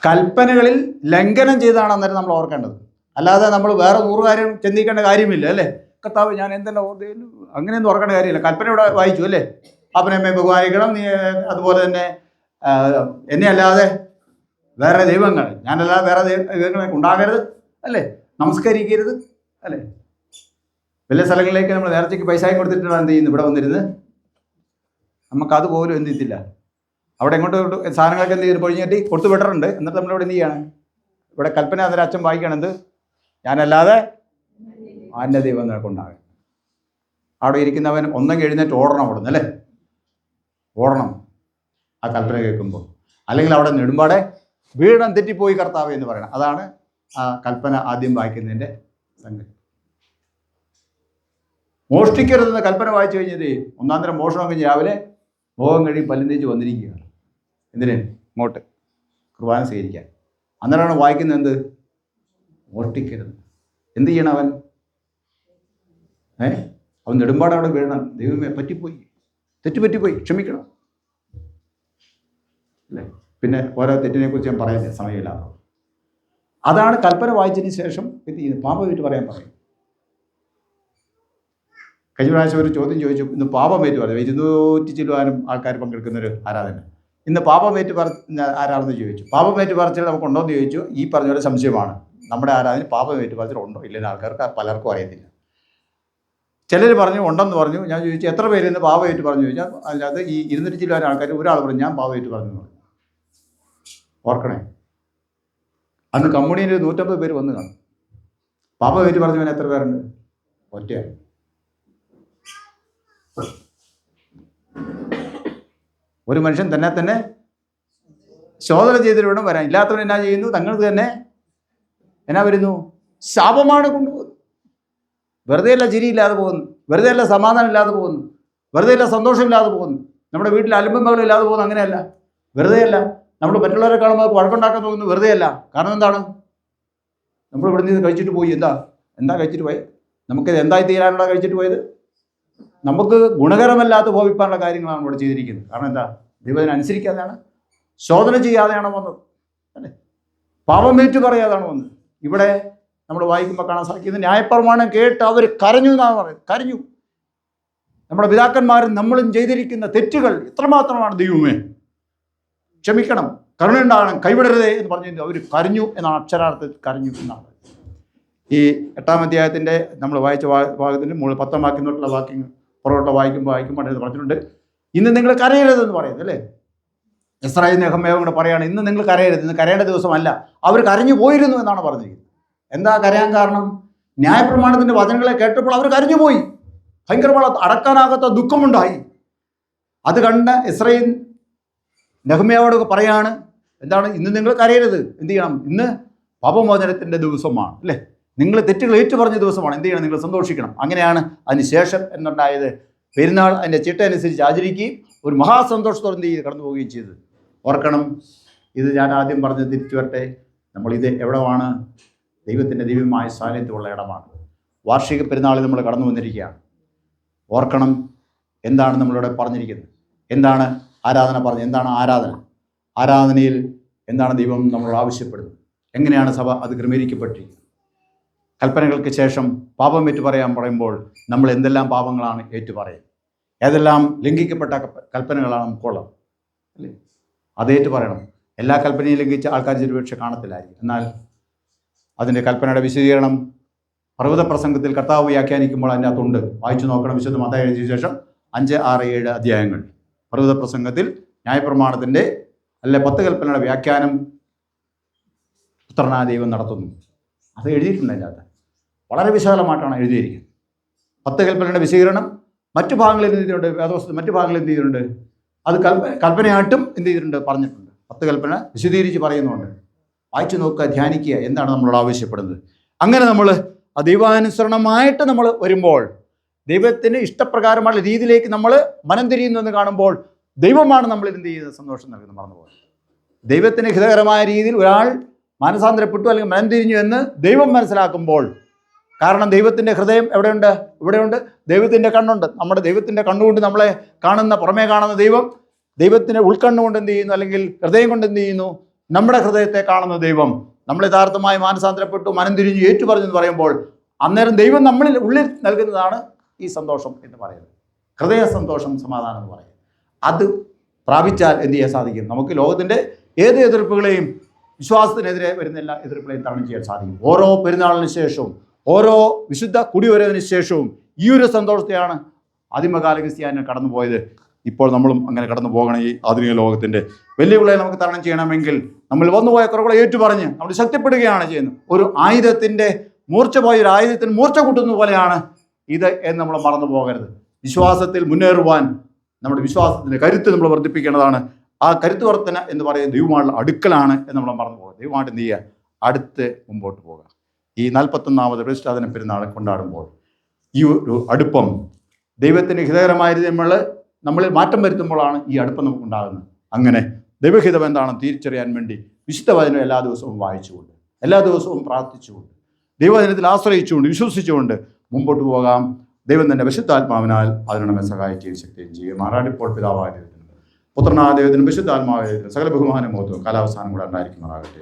കൽപ്പനകളിൽ ലംഘനം ചെയ്താണ് അന്നേരം നമ്മൾ ഓർക്കേണ്ടത്. അല്ലാതെ നമ്മൾ വേറെ 100 കാര്യം ചിന്തിക്കേണ്ട കാര്യമില്ല അല്ലേ? കർത്താവ് ഞാൻ എന്തെല്ലാം ഓർക്കുന്നു അങ്ങനെയൊന്നും ഓർക്കേണ്ട കാര്യമില്ല. കൽപ്പന ഇവിടെ വായിച്ചു അല്ലേ? അപ്പനമ്മയെ ബഹുമാനിക്കണം, നീ അതുപോലെ തന്നെ എന്നെ അല്ലാതെ വേറെ ദൈവങ്ങൾ, ഞാനല്ലാതെ വേറെ ദൈവങ്ങളെ ഉണ്ടാകരുത് അല്ലേ? നമസ്കരിക്കരുത് അല്ലേ? വലിയ സ്ഥലങ്ങളിലേക്ക് നമ്മൾ നേരത്തേക്ക് പൈസയും കൊടുത്തിട്ടാണ് എന്ത് ചെയ്യുന്നത്? ഇവിടെ വന്നിരുന്ന് നമുക്കതുപോലും എന്ത് ചെയ്തില്ല. അവിടെ എങ്ങോട്ട് സാധനങ്ങളൊക്കെ എന്ത് ചെയ്ത് പൊഴിഞ്ഞിട്ട് കൊടുത്തു വിടറുണ്ട്. എന്നിട്ട് നമ്മളിവിടെ എന്ത് ചെയ്യാണ്? ഇവിടെ കൽപ്പന അന്നേരം അച്ഛൻ വായിക്കണത് ഞാനല്ലാതെ ആന്യ ദൈവം നിനക്കുണ്ടാകും. അവിടെ ഇരിക്കുന്നവൻ ഒന്നെങ്കിൽ എഴുന്നേറ്റ് ഓടണം അവിടെ നിന്ന് അല്ലേ? ഓടണം ആ കൽപ്പന കേൾക്കുമ്പോൾ. അല്ലെങ്കിൽ അവിടെ നെടുമ്പാടെ വീണം തെറ്റിപ്പോയി കർത്താവ് എന്ന് പറയണം. അതാണ് ആ കൽപ്പന ആദ്യം വായിക്കുന്നതിൻ്റെ സംഗതി. മോഷ്ടിക്കരുതെന്ന് കൽപ്പന വായിച്ചു കഴിഞ്ഞത് 1-ാം തരം മോഷണം കഴിഞ്ഞ് രാവിലെ മുഖം കഴിയും പല്ലും തേച്ച് വന്നിരിക്കുകയാണ്. എന്തിന്? ഇങ്ങോട്ട് കുർബാന സ്വീകരിക്കാൻ. അന്നേരമാണ് വായിക്കുന്നത് എന്ത്? മോഷ്ടിക്കരുത്. എന്ത് ചെയ്യണം അവൻ? അവൻ നെടുമ്പാട് അവിടെ വീഴണം. ദൈവമേ പറ്റിപ്പോയി, തെറ്റുപറ്റിപ്പോയി, ക്ഷമിക്കണം അല്ലേ? പിന്നെ ഓരോ തെറ്റിനെ കുറിച്ച് ഞാൻ പറയുന്നില്ല, സമയമില്ലാതെ. അതാണ് കൽപ്പന വായിച്ചതിന് ശേഷം എന്ത് ചെയ്യുന്നത്? പാപമേറ്റ് പറയാൻ പറയും. കഴിഞ്ഞ പ്രാവശ്യം ഒരു ചോദ്യം ചോദിച്ചു, ഇന്ന് പാപമേറ്റ് പറഞ്ഞു 200 ചില്ലുവാനും ആൾക്കാർ പങ്കെടുക്കുന്നൊരു ആരാധന. ഇന്ന് പാപമേറ്റ് ആരാണെന്ന് ചോദിച്ചു. പാപമേറ്റ് പറച്ചിൽ നമുക്കുണ്ടോ എന്ന് ചോദിച്ചു. ഈ പറഞ്ഞൊരു സംശയമാണ്. നമ്മുടെ ആരാധന പാപമേറ്റ് പറച്ചിൽ ഉണ്ടോ ഇല്ലെന്ന് ആൾക്കാർക്ക് പലർക്കും അറിയത്തില്ല. ചിലർ പറഞ്ഞു ഉണ്ടെന്ന് പറഞ്ഞു. ഞാൻ ചോദിച്ചു എത്ര പേര് ഇന്ന് പാവമായിട്ട് പറഞ്ഞു ചോദിച്ചാൽ അതിനകത്ത് ഈ 200 ചില ആൾക്കാർ ഒരാൾ പറഞ്ഞു ഞാൻ പാവമായിട്ട് പറഞ്ഞു പറഞ്ഞു. ഓർക്കണേ, അന്ന് കമ്മ്യൂണിയിൽ 150 പേര് വന്ന് കാണും. പാവമായിട്ട് പറഞ്ഞവൻ എത്ര പേരുണ്ട്? ഒറ്റയാണ്. ഒരു മനുഷ്യൻ തന്നെ ശോധന ചെയ്തിട്ട് വേണം വരാൻ. ഇല്ലാത്തവൻ എന്നാ ചെയ്യുന്നു? തങ്ങൾക്ക് തന്നെ എന്നാ വരുന്നു? ശാപമാണ് കൊണ്ടുപോകുന്നത്. വെറുതെയല്ല ചിരിയില്ലാതെ പോകുന്നു, വെറുതെയല്ല സമാധാനം ഇല്ലാതെ പോകുന്നു, വെറുതെയല്ല സന്തോഷമില്ലാതെ പോകുന്നു, നമ്മുടെ വീട്ടിൽ അലമ്പും ബഹളം ഇല്ലാതെ പോകുന്നു. അങ്ങനെയല്ല, വെറുതെയല്ല. നമ്മൾ മറ്റുള്ളവരെ കാണുമ്പോൾ വഴക്കുണ്ടാക്കാൻ നോക്കുന്നു, വെറുതെയല്ല. കാരണം എന്താണ്? നമ്മൾ ഇവിടെ നിന്ന് കഴിച്ചിട്ട് പോയി. എന്താ കഴിച്ചിട്ട് പോയത്? നമുക്കിത് എന്തായി തീരാനുള്ള കഴിച്ചിട്ട് പോയത്? നമുക്ക് ഗുണകരമല്ലാത്ത ഭവിപ്പാനുള്ള കാര്യങ്ങളാണ് ഇവിടെ ചെയ്തിരിക്കുന്നത്. കാരണം എന്താ? ദൈവത്തിനെ അനുസരിക്കാതെയാണ്, ശോധന ചെയ്യാതെയാണ് വന്നത്, അല്ലേ? പാപമേറ്റു പറയാതാണ് വന്നത്. ഇവിടെ നമ്മൾ വായിക്കുമ്പോൾ കാണാൻ സാധിക്കുന്നത് ന്യായപ്രമാണം കേട്ട് അവർ കരഞ്ഞു എന്നാണ് പറയുന്നത്. കരഞ്ഞു. നമ്മുടെ പിതാക്കന്മാരും നമ്മളും ചെയ്തിരിക്കുന്ന തെറ്റുകൾ എത്രമാത്രമാണ്, ദൈവമേ ക്ഷമിക്കണം, കരുണയുണ്ടാകണം, കൈവിടരുതേ എന്ന് പറഞ്ഞു അവർ കരഞ്ഞു എന്നാണ്. അക്ഷരാർത്ഥത്തിൽ കരഞ്ഞു എന്നാണ്. ഈ 8-ാം അധ്യായത്തിൻ്റെ നമ്മൾ വായിച്ച ഭാഗത്തിൻ്റെ 10-ാം വാക്യം തൊട്ടുള്ള വാക്യങ്ങൾ പുറകോട്ട് വായിക്കുമ്പോൾ അത് പറഞ്ഞിട്ടുണ്ട്. ഇന്ന് നിങ്ങൾ കരയരുതെന്ന് പറയുന്നത്, അല്ലേ? ഇസ്രായേൽ നെഹമ്യാവും കൂടെ പറയുകയാണ് ഇന്ന് നിങ്ങൾ കരയരുത്, ഇന്ന് കരയേണ്ട ദിവസമല്ല. അവർ കരഞ്ഞു പോയിരുന്നു എന്നാണ് പറഞ്ഞിരിക്കുന്നത്. എന്താ കരയാൻ കാരണം? ന്യായപ്രമാണത്തിൻ്റെ വചനങ്ങളെ കേട്ടപ്പോൾ അവർ കരഞ്ഞുപോയി. ഭയങ്കരമായ അടക്കാനാകാത്ത ദുഃഖമുണ്ടായി. അത് കണ്ട ഇസ്രായേൽ നെഹമ്യാവോട് പറയാണ് എന്താണ്? ഇന്ന് നിങ്ങൾ കരയരുത്. എന്ത് ചെയ്യണം? ഇന്ന് പാപമോചനത്തിൻ്റെ ദിവസമാണ്, അല്ലേ? നിങ്ങൾ തെറ്റുകൾ ഏറ്റുപറഞ്ഞ ദിവസമാണ്. എന്ത് ചെയ്യണം? നിങ്ങൾ സന്തോഷിക്കണം. അങ്ങനെയാണ് അതിന് ശേഷം എന്നുണ്ടായത് പെരുന്നാൾ അതിൻ്റെ ചിട്ട അനുസരിച്ച് ആചരിക്കുകയും ഒരു മഹാസന്തോഷത്തോടെ എന്ത് ചെയ്ത് കടന്നു പോവുകയും ചെയ്തത്. ഓർക്കണം, ഇത് ഞാൻ ആദ്യം പറഞ്ഞത് തിരിച്ചു വരട്ടെ. നമ്മളിത് എവിടമാണ്? ദൈവത്തിൻ്റെ ദിവ്യമായ സാന്നിധ്യമുള്ള ഇടമാണ്. വാർഷിക പെരുന്നാളിൽ നമ്മൾ കടന്നു വന്നിരിക്കുകയാണ്. ഓർക്കണം, എന്താണ് നമ്മളിവിടെ പറഞ്ഞിരിക്കുന്നത്? എന്താണ് ആരാധന പറഞ്ഞത്? എന്താണ് ആരാധന? ആരാധനയിൽ എന്താണ് ദൈവം നമ്മളോട് ആവശ്യപ്പെടുന്നത്? എങ്ങനെയാണ് സഭ അത് ക്രമീകരിക്കപ്പെട്ടിരിക്കുന്നത്? കൽപ്പനകൾക്ക് ശേഷം പാപം പറയുമ്പോൾ നമ്മൾ എന്തെല്ലാം പാപങ്ങളാണ് ഏറ്റുപറയുന്നത്? ഏതെല്ലാം ലംഘിക്കപ്പെട്ട കൽപ്പനകളാണ് നമുക്കുള്ളത്, അല്ലേ? അതേറ്റു പറയണം. എല്ലാ കൽപ്പനയും ലംഘിച്ച ആൾക്കാർ ഒരുപക്ഷെ കാണത്തില്ലായിരിക്കും. എന്നാൽ അതിൻ്റെ കൽപ്പനയുടെ വിശദീകരണം പർവ്വത പ്രസംഗത്തിൽ കർത്താവ് വ്യാഖ്യാനിക്കുമ്പോൾ അതിൻ്റെ അകത്തുണ്ട്. വായിച്ചു നോക്കണം. വിശുദ്ധ മത്തായി എഴുതിയ ശേഷം 5, 6, 7 അധ്യായങ്ങൾ പർവ്വത പ്രസംഗത്തിൽ ന്യായപ്രമാണത്തിൻ്റെ 10 കൽപ്പനയുടെ വ്യാഖ്യാനം പുത്രനായ ദൈവം നടത്തുന്നു. അത് എഴുതിയിട്ടുണ്ട്. അതിൻ്റെ അകത്ത് വളരെ വിശാലമായിട്ടാണ് എഴുതിയിരിക്കുന്നത്. 10 കൽപ്പനയുടെ വിശദീകരണം മറ്റു ഭാഗങ്ങളിൽ എന്ത് ചെയ്തിട്ടുണ്ട്? വേദോസ്തം മറ്റു ഭാഗങ്ങളിൽ എന്ത് ചെയ്തിട്ടുണ്ട്? അത് കൽപ്പനയായിട്ടും എന്ത് ചെയ്തിട്ടുണ്ട്? പറഞ്ഞിട്ടുണ്ട്. 10 കൽപ്പന വിശദീകരിച്ച് പറയുന്നുണ്ട്. വായിച്ചു നോക്കുക, ധ്യാനിക്കുക, എന്താണ് നമ്മളോട് ആവശ്യപ്പെടുന്നത്. അങ്ങനെ നമ്മൾ ആ ദൈവാനുസരണമായിട്ട് നമ്മൾ വരുമ്പോൾ, ദൈവത്തിന് ഇഷ്ടപ്രകാരമുള്ള രീതിയിലേക്ക് നമ്മൾ മനം തിരിയുന്നെന്ന് കാണുമ്പോൾ ദൈവമാണ് നമ്മളിൽ എന്ത് ചെയ്യുന്നത്? സന്തോഷം നൽകുന്നത്. മറന്നുപോകും. ദൈവത്തിന് ഹിതകരമായ രീതിയിൽ ഒരാൾ മാനസാന്തരപ്പെട്ടു അല്ലെങ്കിൽ മനം തിരിഞ്ഞു എന്ന് ദൈവം മനസ്സിലാക്കുമ്പോൾ, കാരണം ദൈവത്തിൻ്റെ ഹൃദയം എവിടെയുണ്ട്? ഇവിടെയുണ്ട്. ദൈവത്തിൻ്റെ കണ്ണുണ്ട്. നമ്മുടെ ദൈവത്തിൻ്റെ കണ്ണുകൊണ്ട് നമ്മളെ കാണുന്ന, പുറമേ കാണുന്ന ദൈവം ദൈവത്തിൻ്റെ ഉൾക്കണ്ണുകൊണ്ട് എന്ത് ചെയ്യുന്നു? അല്ലെങ്കിൽ ഹൃദയം കൊണ്ട് എന്ത് ചെയ്യുന്നു? നമ്മുടെ ഹൃദയത്തെ കാണുന്ന ദൈവം നമ്മൾ യഥാർത്ഥമായി മാനസാന്തരപ്പെട്ടു മനം തിരിഞ്ഞു ഏറ്റുപറഞ്ഞെന്ന് പറയുമ്പോൾ അന്നേരം ദൈവം നമ്മളിൽ ഉള്ളിൽ നൽകുന്നതാണ് ഈ സന്തോഷം എന്ന് പറയുന്നത്. ഹൃദയ സന്തോഷം, സമാധാനം എന്ന് പറയുന്നത്. അത് പ്രാപിച്ചാൽ എന്ത് ചെയ്യാൻ സാധിക്കും? നമുക്ക് ലോകത്തിൻ്റെ ഏത് എതിർപ്പുകളെയും, വിശ്വാസത്തിനെതിരെ വരുന്ന എല്ലാ എതിർപ്പുകളെയും തരണം ചെയ്യാൻ സാധിക്കും. ഓരോ പെരുന്നാളിന് ശേഷവും, ഓരോ വിശുദ്ധ കുടിവരവിന് ശേഷവും ഈ ഒരു സന്തോഷത്തെയാണ് ആദിമകാല ക്രിസ്ത്യാനികൾ കടന്നുപോയത്. ഇപ്പോൾ നമ്മളും അങ്ങനെ കടന്നു പോകണം. ഈ ആധുനിക ലോകത്തിൻ്റെ വെല്ലുവിളിയെ നമുക്ക് തരണം ചെയ്യണമെങ്കിൽ നമ്മൾ വന്നുപോയ കുറവുകളെ ഏറ്റുപറഞ്ഞ് നമ്മൾ ശക്തിപ്പെടുകയാണ് ചെയ്യുന്നത്. ഒരു ആയുധത്തിൻ്റെ മൂർച്ച പോയ ഒരു ആയുധത്തിന് മൂർച്ച കൂട്ടുന്ന പോലെയാണ് ഇത് എന്ന് നമ്മൾ മറന്നു പോകരുത്. വിശ്വാസത്തിൽ മുന്നേറുവാൻ നമ്മുടെ വിശ്വാസത്തിൻ്റെ കരുത്ത് നമ്മൾ വർദ്ധിപ്പിക്കേണ്ടതാണ്. ആ കരുത്ത് വർധന എന്ന് പറയുന്നത് ദൈവമായുള്ള അടുക്കലാണ് എന്ന് നമ്മൾ മറന്നു പോകുക. ദൈവമായിട്ട് എന്ത് ചെയ്യുക? അടുത്ത് മുമ്പോട്ട് പോകുക. ഈ 41ാമത് പ്രതിഷ്ഠാപന പെരുന്നാൾ കൊണ്ടാടുമ്പോൾ ഈ ഒരു അടുപ്പം ദൈവത്തിന് ഹിതകരമായ രീതി നമ്മളിൽ മാറ്റം വരുത്തുമ്പോഴാണ് ഈ അടുപ്പം നമുക്കുണ്ടാകുന്നത്. അങ്ങനെ ദൈവഹിതം എന്താണെന്ന് തിരിച്ചറിയാൻ വേണ്ടി വിശുദ്ധ വചനം എല്ലാ ദിവസവും വായിച്ചുകൊണ്ട്, എല്ലാ ദിവസവും പ്രാർത്ഥിച്ചുകൊണ്ട്, ദൈവവചനത്തിൽ ആശ്രയിച്ചുകൊണ്ട്, വിശ്വസിച്ചുകൊണ്ട് മുമ്പോട്ട് പോകാം. ദൈവം തന്നെ വിശുദ്ധാത്മാവിനാൽ അതിന് നമ്മെ സഹായിക്കുകയും ശക്തിയും ചെയ്യും. മാറാടിപ്പോൾ പിതാവായ ദൈവത്തിനും പുത്രനായ ദൈവത്തിനും വിശുദ്ധാത്മാവായ ദൈവത്തിനും സകല ബഹുമാനം മോഹത്വവും കാലാവസാനം കൂടെ ഉണ്ടായിരിക്കുമാറാകട്ടെ.